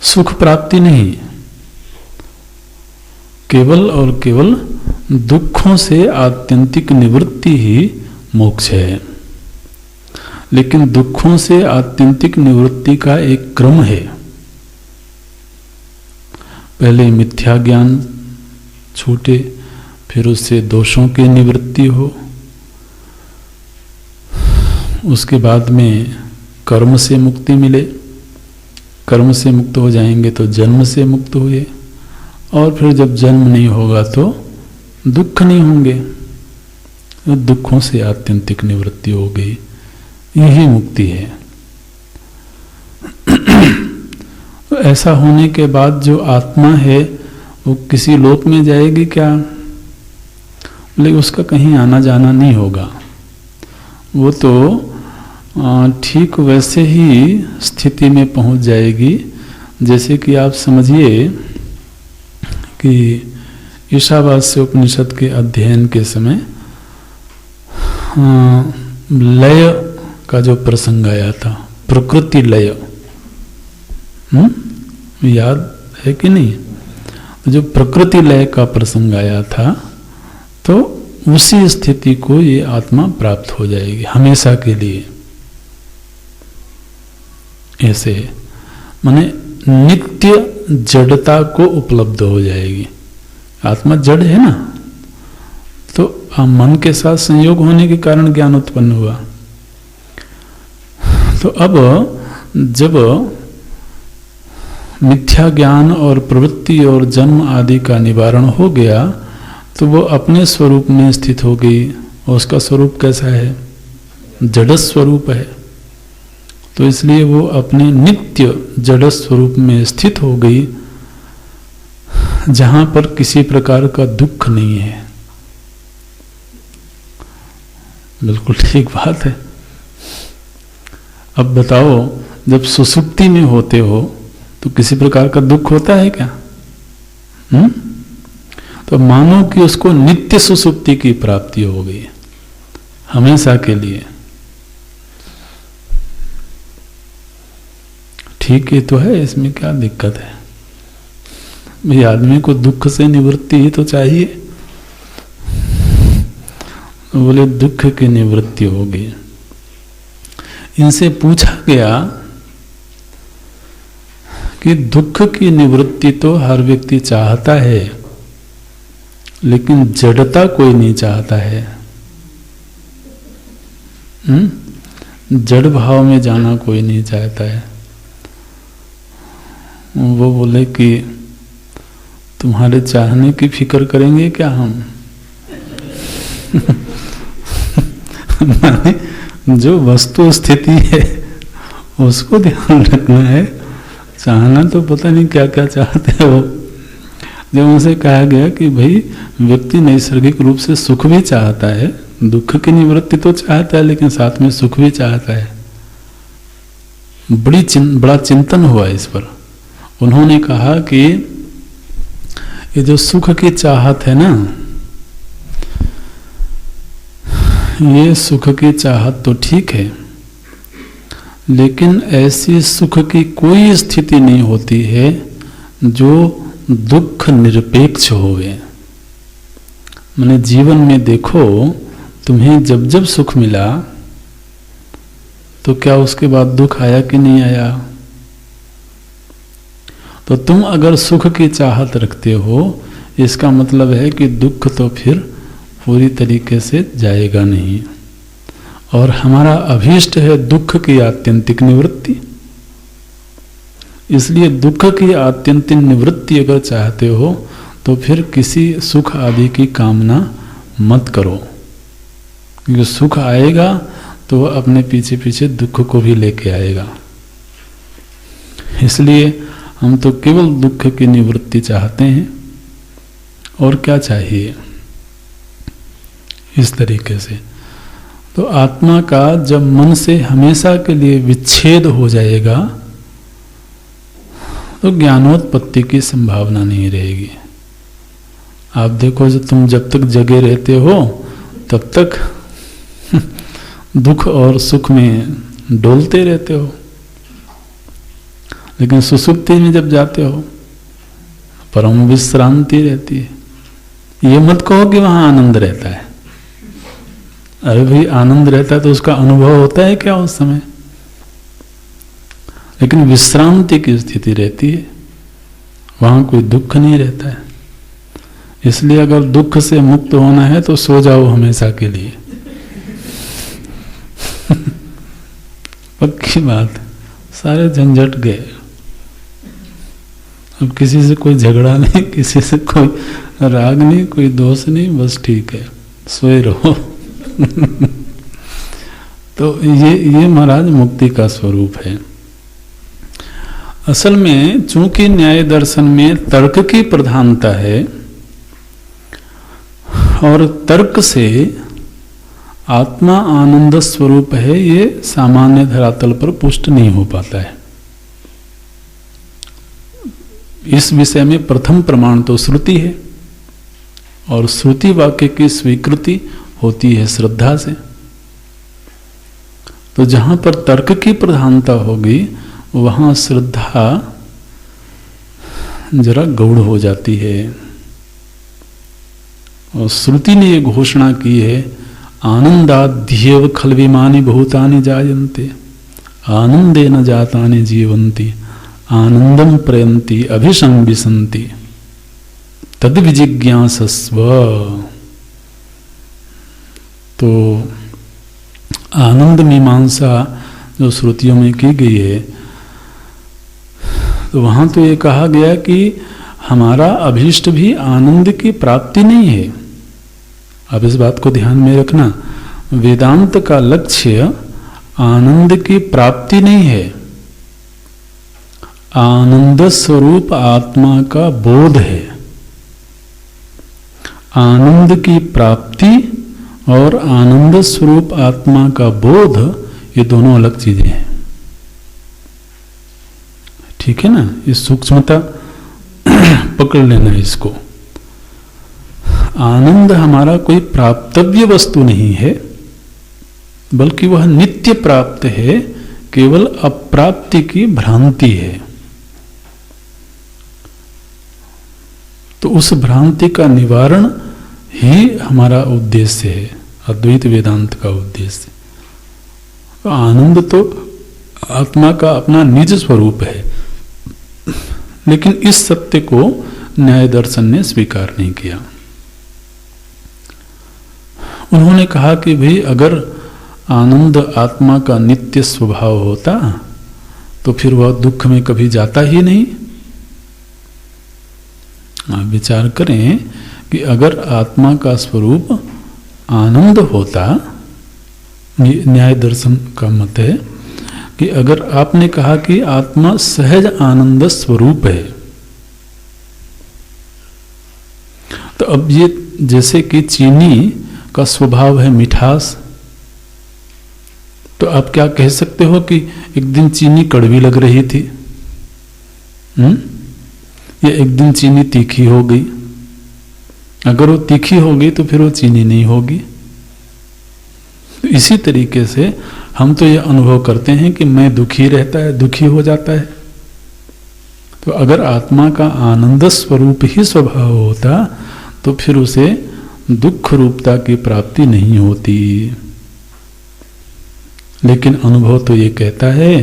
सुख प्राप्ति नहीं। केवल और केवल दुखों से आत्यंतिक निवृत्ति ही मोक्ष है। लेकिन दुखों से आत्यंतिक निवृत्ति का एक क्रम है। पहले मिथ्या ज्ञान छूटे, फिर उससे दोषों की निवृत्ति हो, उसके बाद में कर्म से मुक्ति मिले। कर्म से मुक्त हो जाएंगे तो जन्म से मुक्त हुए, और फिर जब जन्म नहीं होगा तो दुख नहीं होंगे, तो दुखों से आत्यंतिक निवृत्ति हो गई। यही मुक्ति है। तो ऐसा होने के बाद जो आत्मा है वो किसी लोक में जाएगी क्या? लेकिन उसका कहीं आना जाना नहीं होगा। वो तो ठीक वैसे ही स्थिति में पहुंच जाएगी जैसे कि आप समझिए कि ईशावास्य उपनिषद के अध्ययन के समय लय का जो प्रसंग आया था, प्रकृति लय, याद है कि नहीं? जो प्रकृति लय का प्रसंग आया था, तो उसी स्थिति को ये आत्मा प्राप्त हो जाएगी हमेशा के लिए। ऐसे माने नित्य जड़ता को उपलब्ध हो जाएगी। आत्मा जड़ है ना, तो मन के साथ संयोग होने के कारण ज्ञान उत्पन्न हुआ। तो अब जब मिथ्या ज्ञान और प्रवृत्ति और जन्म आदि का निवारण हो गया, तो वो अपने स्वरूप में स्थित हो गई। और उसका स्वरूप कैसा है? जड़ स्वरूप है। तो इसलिए वो अपने नित्य जड़ स्वरूप में स्थित हो गई, जहां पर किसी प्रकार का दुख नहीं है। बिल्कुल ठीक बात है। अब बताओ, जब सुसुप्ति में होते हो तो किसी प्रकार का दुख होता है क्या? तो मानो कि उसको नित्य सुसुप्ति की प्राप्ति हो गई हमेशा के लिए। ठीक है, तो है, इसमें क्या दिक्कत है भाई? आदमी को दुख से निवृत्ति ही तो चाहिए। बोले दुख की निवृत्ति हो गई। इनसे पूछा गया कि दुख की निवृत्ति तो हर व्यक्ति चाहता है, लेकिन जड़ता कोई नहीं चाहता है। जड़ भाव में जाना कोई नहीं चाहता है। वो बोले कि तुम्हारे चाहने की फिक्र करेंगे क्या हम? माने जो वस्तु स्थिति है उसको ध्यान रखना है। चाहना तो पता नहीं क्या क्या चाहते हो। जब उनसे कहा गया कि भाई व्यक्ति नैसर्गिक रूप से सुख भी चाहता है, दुख की निवृत्ति तो चाहता है, लेकिन साथ में सुख भी चाहता है। बड़ा चिंतन हुआ इस पर। उन्होंने कहा कि ये जो सुख की चाहत है ना, ये सुख की चाहत तो ठीक है, लेकिन ऐसी सुख की कोई स्थिति नहीं होती है जो दुख निरपेक्ष होवे। माने जीवन में देखो, तुम्हें जब जब सुख मिला तो क्या उसके बाद दुख आया कि नहीं आया? तो तुम अगर सुख की चाहत रखते हो, इसका मतलब है कि दुख तो फिर पूरी तरीके से जाएगा नहीं। और हमारा अभीष्ट है दुख की आत्यंतिक निवृत्ति। इसलिए दुख की आत्यंतिक निवृत्ति अगर चाहते हो तो फिर किसी सुख आदि की कामना मत करो, क्योंकि सुख आएगा तो वह अपने पीछे पीछे दुख को भी लेके आएगा। इसलिए हम तो केवल दुख की निवृत्ति चाहते हैं, और क्या चाहिए? इस तरीके से तो आत्मा का जब मन से हमेशा के लिए विच्छेद हो जाएगा तो ज्ञानोत्पत्ति की संभावना नहीं रहेगी। आप देखो, जब तक जगे रहते हो तब तक दुख और सुख में डोलते रहते हो, लेकिन सुसुप्ति में जब जाते हो परम विश्रांति रहती है। ये मत कहो कि वहां आनंद रहता है। अरे भाई, आनंद रहता है तो उसका अनुभव होता है क्या उस समय? लेकिन विश्रांति की स्थिति रहती है, वहां कोई दुख नहीं रहता है। इसलिए अगर दुख से मुक्त होना है तो सो जाओ हमेशा के लिए। पक्की बात, सारे झंझट गए। अब किसी से कोई झगड़ा नहीं, किसी से कोई राग नहीं, कोई दोष नहीं, बस ठीक है, सोए रहो। तो ये महाराज मुक्ति का स्वरूप है। असल में चूंकि न्याय दर्शन में तर्क की प्रधानता है, और तर्क से आत्मा आनंद स्वरूप है, ये सामान्य धरातल पर पुष्ट नहीं हो पाता है। इस विषय में प्रथम प्रमाण तो श्रुति है, और श्रुति वाक्य की स्वीकृति होती है श्रद्धा से। तो जहां पर तर्क की प्रधानता होगी वहां श्रद्धा जरा गौड़ हो जाती है। और श्रुति ने ये घोषणा की है, आनंदाध्येव खलविमानि भूतानि जायन्ते आनंदेन जातानि जीवन्ति आनंदम प्रयन्ति अभिसंविशन्ति तद विजिज्ञासस्व। तो आनंद मीमांसा जो श्रुतियों में की गई है, तो वहां तो ये कहा गया कि हमारा अभीष्ट भी आनंद की प्राप्ति नहीं है। अब इस बात को ध्यान में रखना, वेदांत का लक्ष्य आनंद की प्राप्ति नहीं है, आनंद स्वरूप आत्मा का बोध है। आनंद की प्राप्ति और आनंद स्वरूप आत्मा का बोध, ये दोनों अलग चीजें हैं। ठीक है ना, ये सूक्ष्मता पकड़ लेना इसको। आनंद हमारा कोई प्राप्तव्य वस्तु नहीं है, बल्कि वह नित्य प्राप्त है, केवल अप्राप्ति की भ्रांति है। तो उस भ्रांति का निवारण ही हमारा उद्देश्य है, अद्वैत वेदांत का उद्देश्य। आनंद तो आत्मा का अपना निज स्वरूप है, लेकिन इस सत्य को न्याय दर्शन ने स्वीकार नहीं किया। उन्होंने कहा कि भाई अगर आनंद आत्मा का नित्य स्वभाव होता तो फिर वह दुख में कभी जाता ही नहीं। आप विचार करें कि अगर आत्मा का स्वरूप आनंद होता, न्याय दर्शन का मत है कि अगर आपने कहा कि आत्मा सहज आनंद स्वरूप है, तो अब ये जैसे कि चीनी का स्वभाव है मिठास, तो आप क्या कह सकते हो कि एक दिन चीनी कड़वी लग रही थी, या एक दिन चीनी तीखी हो गई। अगर वो तीखी हो गई तो फिर वो चीनी नहीं होगी। तो इसी तरीके से हम तो ये अनुभव करते हैं कि मैं दुखी रहता है, दुखी हो जाता है। तो अगर आत्मा का आनंद स्वरूप ही स्वभाव होता तो फिर उसे दुख रूपता की प्राप्ति नहीं होती। लेकिन अनुभव तो ये कहता है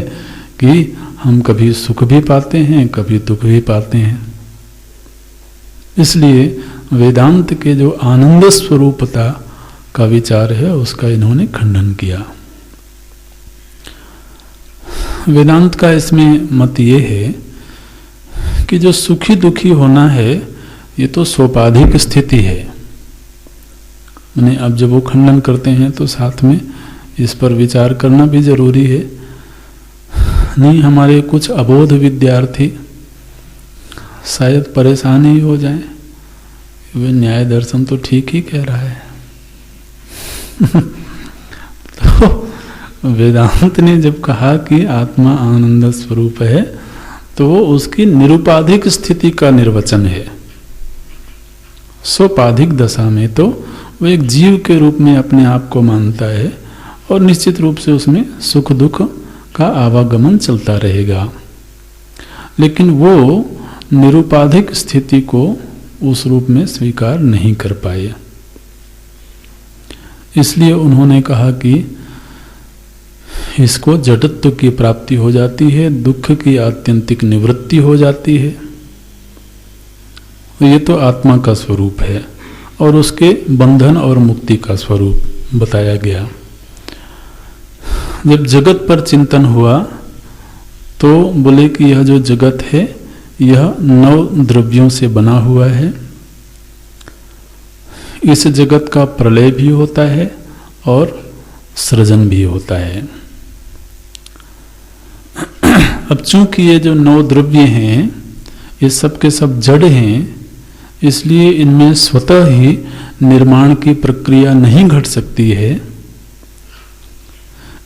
कि हम कभी सुख भी पाते हैं, कभी दुख भी पाते हैं। इसलिए वेदांत के जो आनंद स्वरूपता का विचार है उसका इन्होंने खंडन किया। वेदांत का इसमें मत ये है कि जो सुखी दुखी होना है ये तो सोपाधिक स्थिति है। मैंने अब जब वो खंडन करते हैं तो साथ में इस पर विचार करना भी जरूरी है। नहीं हमारे कुछ अबोध विद्यार्थी शायद परेशान ही हो जाएं, वे न्याय दर्शन तो ठीक ही कह रहा है। तो वेदांत ने जब कहा कि आत्मा आनंद स्वरूप है तो वो उसकी निरुपाधिक स्थिति का निर्वचन है। सोपाधिक दशा में तो वो एक जीव के रूप में अपने आप को मानता है और निश्चित रूप से उसमें सुख दुख का आवागमन चलता रहेगा। लेकिन वो निरुपाधिक स्थिति को उस रूप में स्वीकार नहीं कर पाए। इसलिए उन्होंने कहा कि इसको जड़त्व की प्राप्ति हो जाती है, दुख की आत्यंतिक निवृत्ति हो जाती है। ये तो आत्मा का स्वरूप है और उसके बंधन और मुक्ति का स्वरूप बताया गया। जब जगत पर चिंतन हुआ तो बोले कि यह जो जगत है यह 9 द्रव्यों से बना हुआ है। इस जगत का प्रलय भी होता है और सृजन भी होता है। अब चूंकि ये जो 9 द्रव्य हैं ये सब के सब जड़ हैं, इसलिए इनमें स्वतः ही निर्माण की प्रक्रिया नहीं घट सकती है।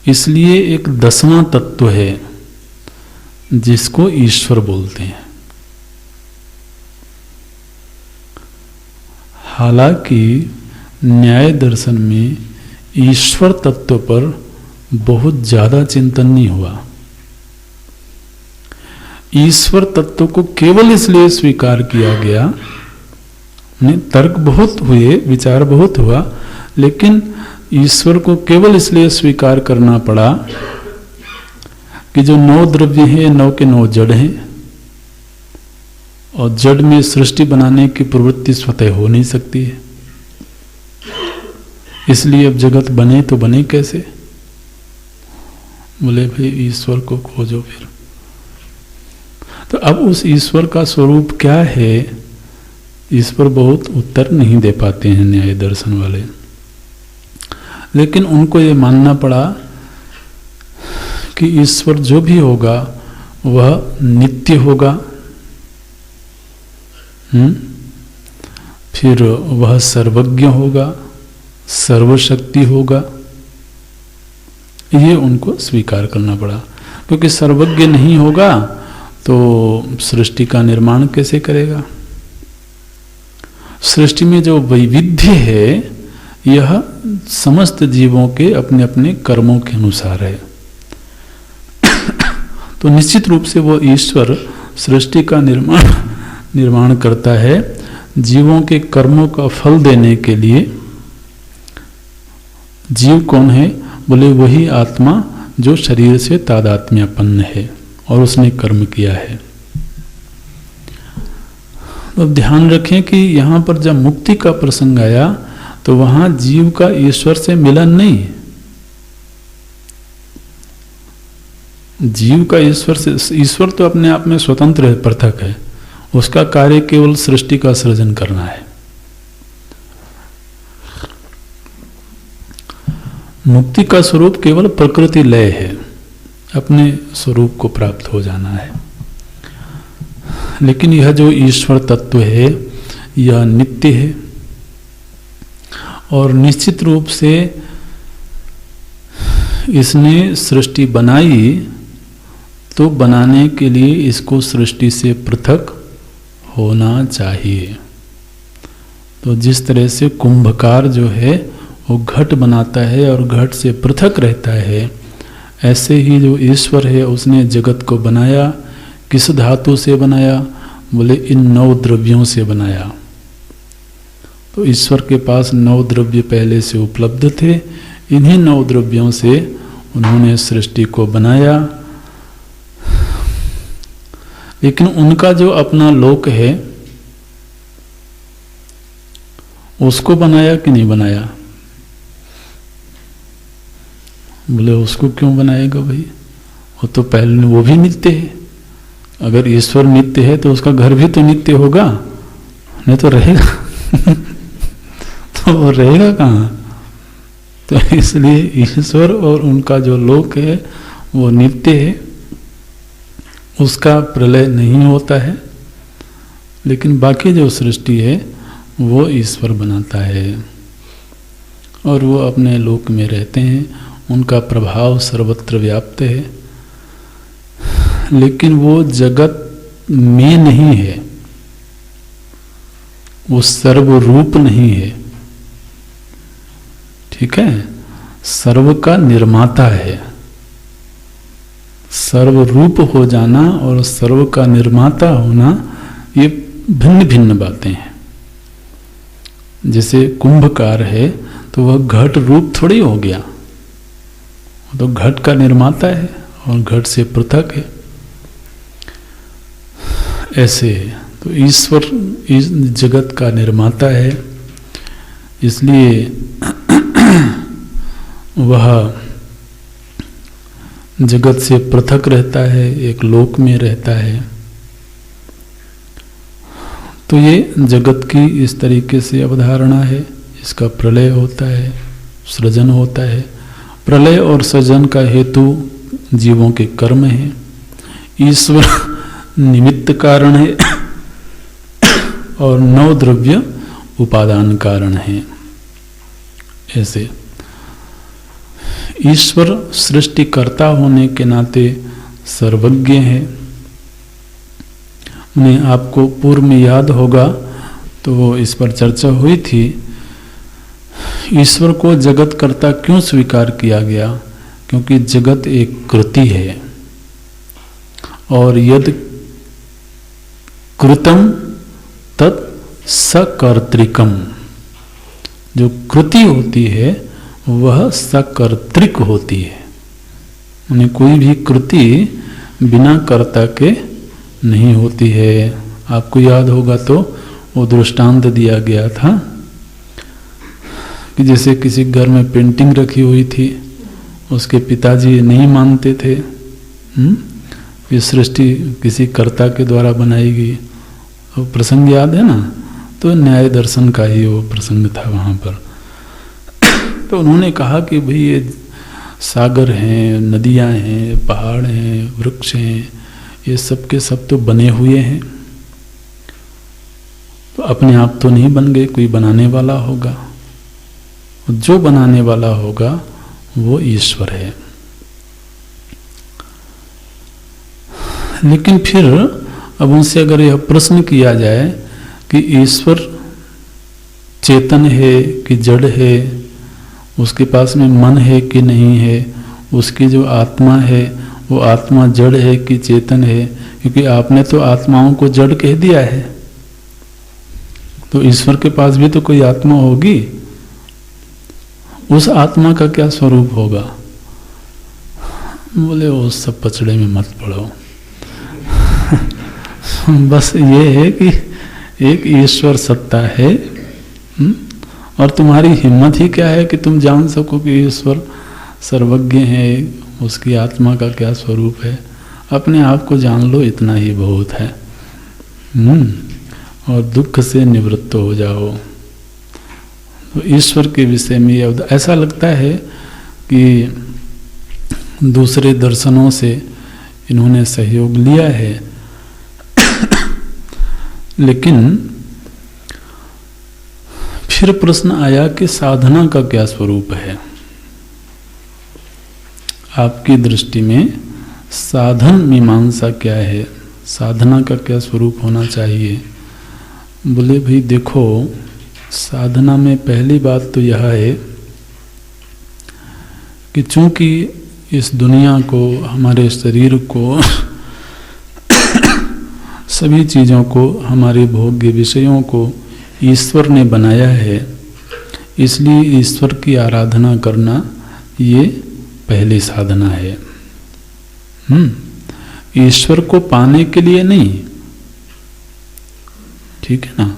इसलिए एक 10वां तत्व है जिसको ईश्वर बोलते हैं। हालांकि न्याय दर्शन में ईश्वर तत्व पर बहुत ज्यादा चिंतन नहीं हुआ। ईश्वर तत्व को केवल इसलिए स्वीकार किया गया, तर्क बहुत हुए, विचार बहुत हुआ, लेकिन ईश्वर को केवल इसलिए स्वीकार करना पड़ा कि जो 9 द्रव्य हैं 9 के 9 जड़ हैं, और जड़ में सृष्टि बनाने की प्रवृत्ति स्वतः हो नहीं सकती है। इसलिए अब जगत बने तो बने कैसे? बोले भाई ईश्वर को खोजो फिर। तो अब उस ईश्वर का स्वरूप क्या है, इस पर बहुत उत्तर नहीं दे पाते हैं न्याय दर्शन वाले। लेकिन उनको ये मानना पड़ा कि ईश्वर जो भी होगा वह नित्य होगा, फिर वह सर्वज्ञ होगा, सर्वशक्ति होगा। ये उनको स्वीकार करना पड़ा, क्योंकि सर्वज्ञ नहीं होगा तो सृष्टि का निर्माण कैसे करेगा? सृष्टि में जो वैविध्य है यह समस्त जीवों के अपने अपने कर्मों के अनुसार है। तो निश्चित रूप से वो ईश्वर सृष्टि का निर्माण करता है जीवों के कर्मों का फल देने के लिए। जीव कौन है? बोले वही आत्मा जो शरीर से तादात्म्यपन्न है और उसने कर्म किया है। तो ध्यान रखें कि यहां पर जब मुक्ति का प्रसंग आया तो वहां जीव का ईश्वर से मिलन नहीं है। जीव का ईश्वर से, ईश्वर तो अपने आप में स्वतंत्र है, पृथक है, उसका कार्य केवल सृष्टि का सृजन करना है। मुक्ति का स्वरूप केवल प्रकृति लय है, अपने स्वरूप को प्राप्त हो जाना है। लेकिन यह जो ईश्वर तत्व है यह नित्य है, और निश्चित रूप से इसने सृष्टि बनाई तो बनाने के लिए इसको सृष्टि से पृथक होना चाहिए। तो जिस तरह से कुंभकार जो है वो घट बनाता है और घट से पृथक रहता है, ऐसे ही जो ईश्वर है उसने जगत को बनाया। किस धातु से बनाया? बोले इन 9 द्रव्यों से बनाया। तो ईश्वर के पास 9 द्रव्य पहले से उपलब्ध थे, इन्हीं 9 द्रव्यों से उन्होंने सृष्टि को बनाया। लेकिन उनका जो अपना लोक है उसको बनाया कि नहीं बनाया? बोले उसको क्यों बनाएगा भाई, वो तो पहले वो भी नित्य है। अगर ईश्वर नित्य है तो उसका घर भी तो नित्य होगा, नहीं तो रहेगा तो वो रहेगा कहाँ? तो इसलिए ईश्वर और उनका जो लोक है वो नित्य है, उसका प्रलय नहीं होता है। लेकिन बाकी जो सृष्टि है वो ईश्वर बनाता है और वो अपने लोक में रहते हैं, उनका प्रभाव सर्वत्र व्याप्त है। लेकिन वो जगत में नहीं है, वो सर्वरूप नहीं है, ठीक है? सर्व का निर्माता है। सर्वरूप हो जाना और सर्व का निर्माता होना ये भिन्न भिन्न बातें हैं। जैसे कुंभकार है तो वह घट रूप थोड़ी हो गया, तो घट का निर्माता है और घट से पृथक है। ऐसे तो ईश्वर इस जगत का निर्माता है, इसलिए वह जगत से पृथक रहता है, एक लोक में रहता है। तो ये जगत की इस तरीके से अवधारणा है। इसका प्रलय होता है, सृजन होता है। प्रलय और सृजन का हेतु जीवों के कर्म है, ईश्वर निमित्त कारण है और 9 द्रव्य उपादान कारण है। ऐसे ईश्वर सृष्टिकर्ता होने के नाते सर्वज्ञ है। उन्हें आपको पूर्व में याद होगा तो इस पर चर्चा हुई थी। ईश्वर को जगत कर्ता क्यों स्वीकार किया गया? क्योंकि जगत एक कृति है और यद कृतम तत् सकर्तृकम, जो कृति होती है वह सकर्तृक होती है। उन्हें कोई भी कृति बिना कर्ता के नहीं होती है। आपको याद होगा तो वो दृष्टांत दिया गया था कि जैसे किसी घर में पेंटिंग रखी हुई थी, उसके पिताजी नहीं मानते थे ये सृष्टि किसी कर्ता के द्वारा बनाई गई। वो प्रसंग याद है ना, तो न्याय दर्शन का ही वो प्रसंग था वहाँ पर। तो उन्होंने कहा कि भाई ये सागर हैं, नदियाँ हैं, पहाड़ हैं, वृक्ष हैं, ये सब के सब तो बने हुए हैं, तो अपने आप तो नहीं बन गए, कोई बनाने वाला होगा। जो बनाने वाला होगा वो ईश्वर है। लेकिन फिर अब उनसे अगर यह प्रश्न किया जाए कि ईश्वर चेतन है कि जड़ है, उसके पास में मन है कि नहीं है, उसकी जो आत्मा है वो आत्मा जड़ है कि चेतन है, क्योंकि आपने तो आत्माओं को जड़ कह दिया है, तो ईश्वर के पास भी तो कोई आत्मा होगी। उस आत्मा का क्या स्वरूप होगा? बोले वो सब पचड़े में मत पड़ो। बस ये है कि एक ईश्वर सत्ता है, और तुम्हारी हिम्मत ही क्या है कि तुम जान सको कि ईश्वर सर्वज्ञ है, उसकी आत्मा का क्या स्वरूप है। अपने आप को जान लो, इतना ही बहुत है। और दुख से निवृत्त हो जाओ। तो ईश्वर के विषय में ये ऐसा लगता है कि दूसरे दर्शनों से इन्होंने सहयोग लिया है, लेकिन फिर प्रश्न आया कि साधना का क्या स्वरूप है। आपकी दृष्टि में साधन मीमांसा क्या है, साधना का क्या स्वरूप होना चाहिए? बोले भाई देखो, साधना में पहली बात तो यह है कि चूंकि इस दुनिया को, हमारे शरीर को, सभी चीज़ों को, हमारे भोग्य विषयों को ईश्वर ने बनाया है, इसलिए ईश्वर की आराधना करना ये पहली साधना है। ईश्वर को पाने के लिए नहीं, ठीक है ना,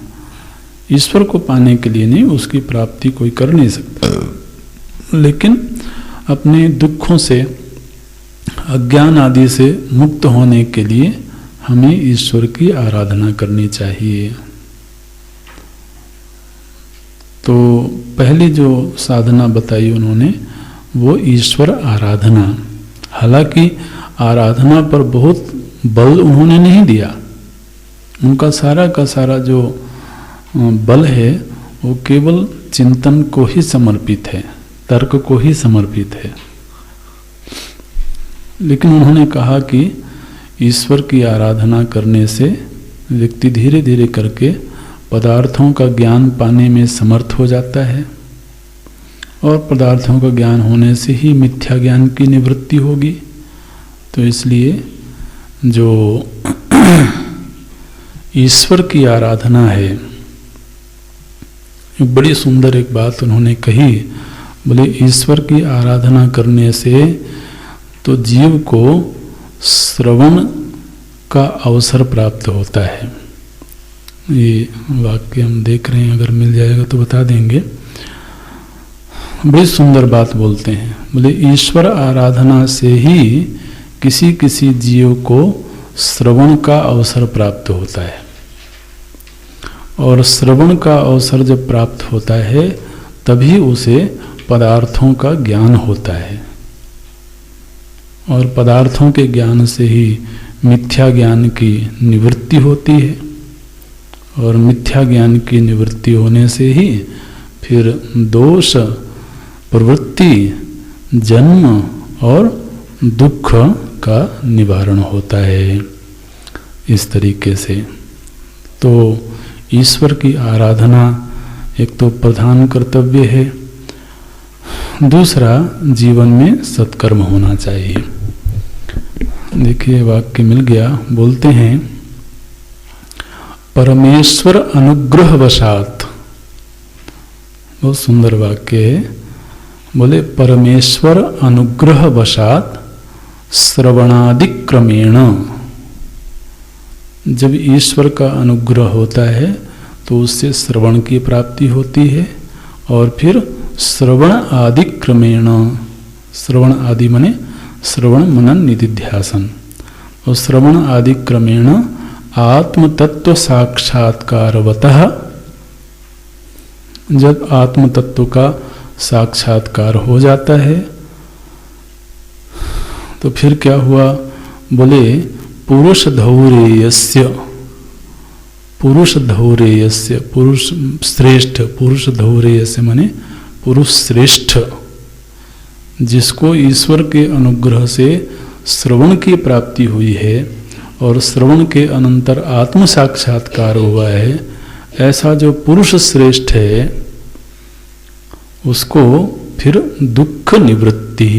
ईश्वर को पाने के लिए नहीं, उसकी प्राप्ति कोई कर नहीं सकता, लेकिन अपने दुखों से, अज्ञान आदि से मुक्त होने के लिए हमें ईश्वर की आराधना करनी चाहिए। तो पहली जो साधना बताई उन्होंने वो ईश्वर आराधना। हालांकि आराधना पर बहुत बल उन्होंने नहीं दिया, उनका सारा का सारा जो बल है वो केवल चिंतन को ही समर्पित है, तर्क को ही समर्पित है। लेकिन उन्होंने कहा कि ईश्वर की आराधना करने से व्यक्ति धीरे धीरे करके पदार्थों का ज्ञान पाने में समर्थ हो जाता है, और पदार्थों का ज्ञान होने से ही मिथ्या ज्ञान की निवृत्ति होगी। तो इसलिए जो ईश्वर की आराधना है, बड़ी सुंदर एक बात उन्होंने कही। बोले ईश्वर की आराधना करने से तो जीव को श्रवण का अवसर प्राप्त होता है। ये वाक्य हम देख रहे हैं, अगर मिल जाएगा तो बता देंगे। बड़ी सुंदर बात बोलते हैं। बोले ईश्वर आराधना से ही किसी किसी जीव को श्रवण का अवसर प्राप्त होता है, और श्रवण का अवसर जब प्राप्त होता है तभी उसे पदार्थों का ज्ञान होता है, और पदार्थों के ज्ञान से ही मिथ्या ज्ञान की निवृत्ति होती है, और मिथ्या ज्ञान की निवृत्ति होने से ही फिर दोष, प्रवृत्ति, जन्म और दुख का निवारण होता है। इस तरीके से तो ईश्वर की आराधना एक तो प्रधान कर्तव्य है, दूसरा जीवन में सत्कर्म होना चाहिए। देखिए वाक्य मिल गया। बोलते हैं परमेश्वर अनुग्रहवशात, बहुत सुंदर वाक्य है, बोले परमेश्वर अनुग्रहवशात श्रवणादिक्रमेण, जब ईश्वर का अनुग्रह होता है तो उससे श्रवण की प्राप्ति होती है, और फिर श्रवण आदि क्रमेण, श्रवण आदि मने श्रवण मनन निधिध्यासन, और श्रवण आदि क्रमेण आत्म तत्व साक्षात्कारवतः, जब आत्म तत्व का साक्षात्कार हो जाता है तो फिर क्या हुआ, बोले पुरुष धौरेयस्य, पुरुष धौरेयस्य, पुरुष श्रेष्ठ, पुरुष धौरेयस्य माने पुरुष श्रेष्ठ, जिसको ईश्वर के अनुग्रह से श्रवण की प्राप्ति हुई है और श्रवण के अनंतर आत्म साक्षात्कार हुआ है, ऐसा जो पुरुष श्रेष्ठ है उसको फिर दुख निवृत्ति,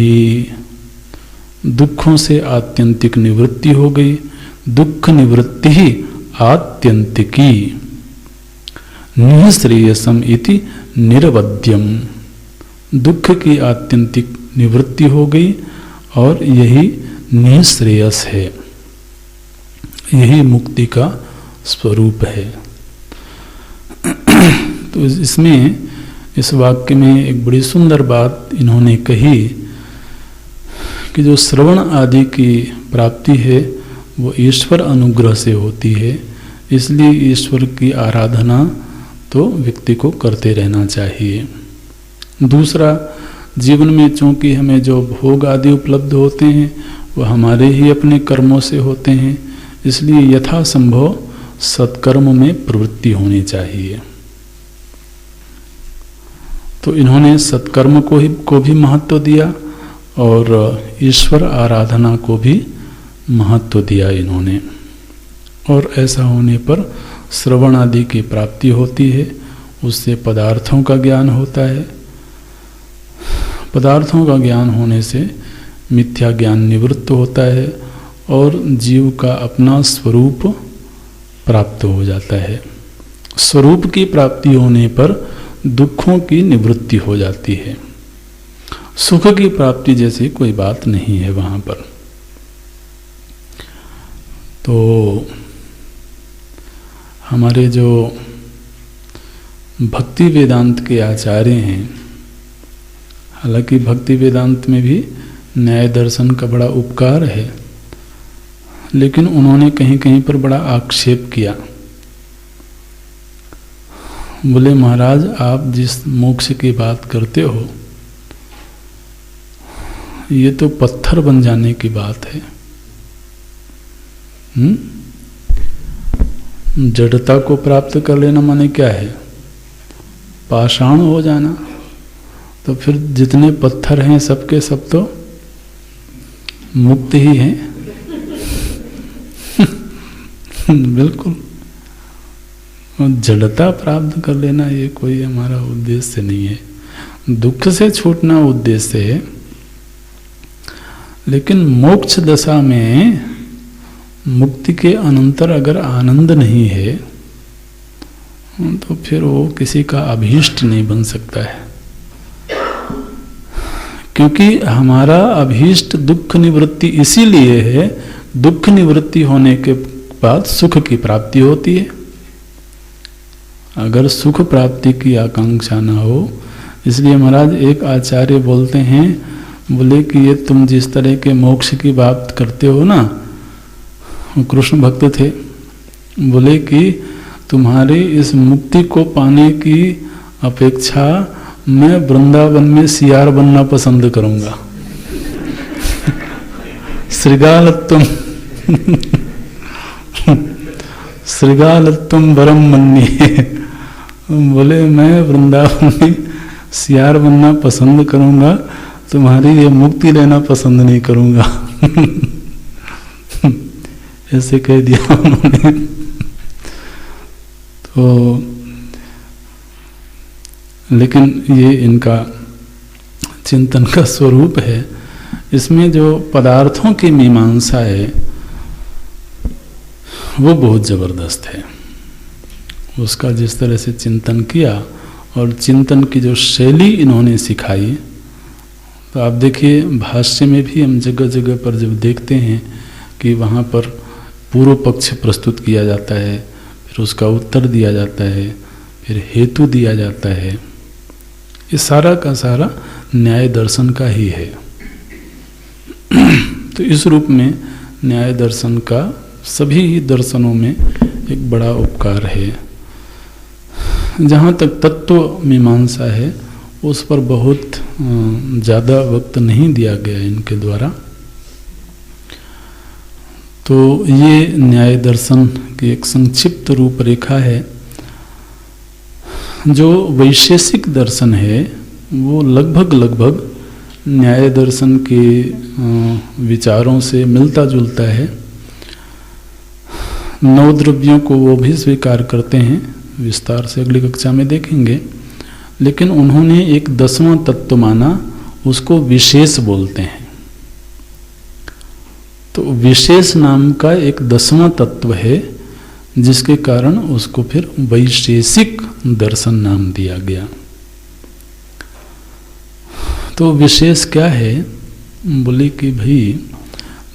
दुखों से आत्यंतिक निवृत्ति हो गई। दुख निवृत्ति ही आत्यंतिकी, निःश्रेयसम इति निरवध्यम, दुख की आत्यंतिक निवृत्ति हो गई और यही निःश्रेयस है, यही मुक्ति का स्वरूप है। तो इसमें, इस वाक्य में एक बड़ी सुंदर बात इन्होंने कही कि जो श्रवण आदि की प्राप्ति है वो ईश्वर अनुग्रह से होती है, इसलिए ईश्वर की आराधना तो व्यक्ति को करते रहना चाहिए। दूसरा, जीवन में चूंकि हमें जो भोग आदि उपलब्ध होते हैं वो हमारे ही अपने कर्मों से होते हैं, इसलिए यथासंभव सत्कर्म में प्रवृत्ति होनी चाहिए। तो इन्होंने सत्कर्म को भी महत्व दिया और ईश्वर आराधना को भी महत्व दिया इन्होंने, और ऐसा होने पर श्रवण आदि की प्राप्ति होती है, उससे पदार्थों का ज्ञान होता है, पदार्थों का ज्ञान होने से मिथ्या ज्ञान निवृत्त होता है और जीव का अपना स्वरूप प्राप्त हो जाता है। स्वरूप की प्राप्ति होने पर दुखों की निवृत्ति हो जाती है, सुख की प्राप्ति जैसी कोई बात नहीं है वहां पर। तो हमारे जो भक्ति वेदांत के आचार्य हैं, हालांकि भक्ति वेदांत में भी न्याय दर्शन का बड़ा उपकार है, लेकिन उन्होंने कहीं कहीं पर बड़ा आक्षेप किया। बोले महाराज, आप जिस मोक्ष की बात करते हो ये तो पत्थर बन जाने की बात है। जड़ता को प्राप्त कर लेना माने क्या है? पाषाण हो जाना। तो फिर जितने पत्थर हैं सबके सब तो मुक्त ही हैं। बिल्कुल, जड़ता प्राप्त कर लेना ये कोई हमारा उद्देश्य नहीं है। दुख से छूटना उद्देश्य है, लेकिन मोक्ष दशा में मुक्ति के अनंतर अगर आनंद नहीं है तो फिर वो किसी का अभीष्ट नहीं बन सकता है, क्योंकि हमारा अभीष्ट दुख निवृत्ति इसीलिए है, दुख निवृत्ति होने के बाद सुख की प्राप्ति होती है। अगर सुख प्राप्ति की आकांक्षा ना हो, इसलिए महाराज एक आचार्य बोलते हैं, बोले कि ये तुम जिस तरह के मोक्ष की बात करते हो ना, कृष्ण भक्त थे, बोले कि तुम्हारी इस मुक्ति को पाने की अपेक्षा मैं वृंदावन में सियार बनना पसंद करूंगा। श्रीगालत्वम श्रीगालत्वम वरम मन्ये, बोले मैं वृंदावन में सियार बनना पसंद करूंगा, तुम्हारी ये मुक्ति लेना पसंद नहीं करूंगा। ऐसे कह दिया उन्होंने। तो लेकिन ये इनका चिंतन का स्वरूप है। इसमें जो पदार्थों की मीमांसा है वो बहुत जबरदस्त है। उसका जिस तरह से चिंतन किया और चिंतन की जो शैली इन्होंने सिखाई, तो आप देखिए भाष्य में भी हम जगह जगह पर जब देखते हैं कि वहाँ पर पूर्व पक्ष प्रस्तुत किया जाता है, फिर उसका उत्तर दिया जाता है, फिर हेतु दिया जाता है, ये सारा का सारा न्याय दर्शन का ही है। तो इस रूप में न्याय दर्शन का सभी ही दर्शनों में एक बड़ा उपकार है। जहाँ तक तत्व मीमांसा है उस पर बहुत ज़्यादा वक्त नहीं दिया गया इनके द्वारा। तो ये न्याय दर्शन की एक संक्षिप्त रूपरेखा है। जो वैशेषिक दर्शन है वो लगभग न्याय दर्शन के विचारों से मिलता जुलता है। नवद्रव्यों को वो भी स्वीकार करते हैं, विस्तार से अगली कक्षा में देखेंगे, लेकिन उन्होंने एक 10वां तत्व माना, उसको विशेष बोलते हैं। तो विशेष नाम का एक 10वां तत्व है, जिसके कारण उसको फिर वैशेषिक दर्शन नाम दिया गया। तो विशेष क्या है? बोले कि भाई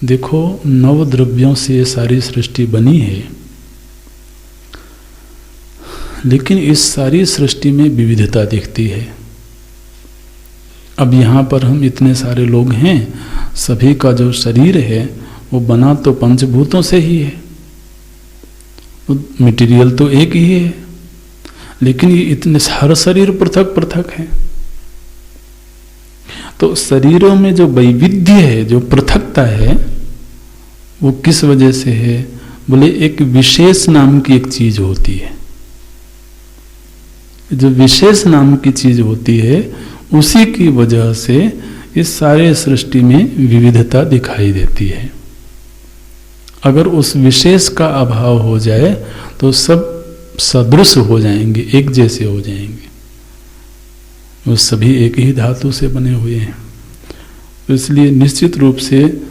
देखो, नवद्रव्यों से ये सारी सृष्टि बनी है, लेकिन इस सारी सृष्टि में विविधता दिखती है। अब यहाँ पर हम इतने सारे लोग हैं, सभी का जो शरीर है वो बना तो पंचभूतों से ही है, मटेरियल तो एक ही है, लेकिन ये इतने हर शरीर पृथक पृथक है। तो शरीरों में जो वैविध्य है, जो पृथकता है, वो किस वजह से है? बोले एक विशेष नाम की एक चीज होती है। जो विशेष नाम की चीज होती है, उसी की वजह से इस सारे सृष्टि में विविधता दिखाई देती है। अगर उस विशेष का अभाव हो जाए तो सब सदृश हो जाएंगे, एक जैसे हो जाएंगे। वो सभी एक ही धातु से बने हुए हैं। तो इसलिए निश्चित रूप से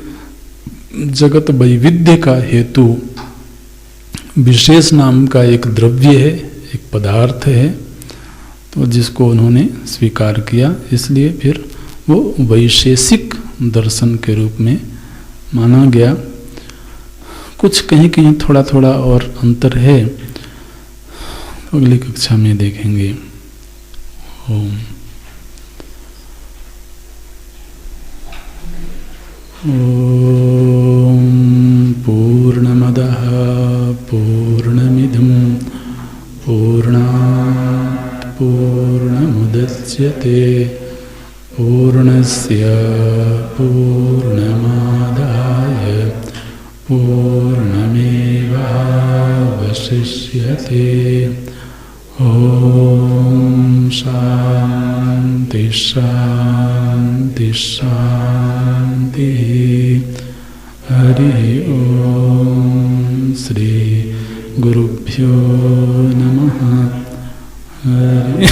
जगत वैविध्य का हेतु विशेष नाम का एक द्रव्य है, एक पदार्थ है, तो जिसको उन्होंने स्वीकार किया, इसलिए फिर वो वैशेषिक दर्शन के रूप में माना गया। कुछ कहीं कहीं थोड़ा थोड़ा और अंतर है, अगली कक्षा में देखेंगे। ओम पूर्णमदः पूर्णमिदं पूर्णात् पूर्णमुदच्यते पूर्णस्य पूर्णमादाय पूर्णमेवावशिष्यते। ओम शांति शांति शांति। हरि ओम। श्री गुरुभ्यो नमः। हरि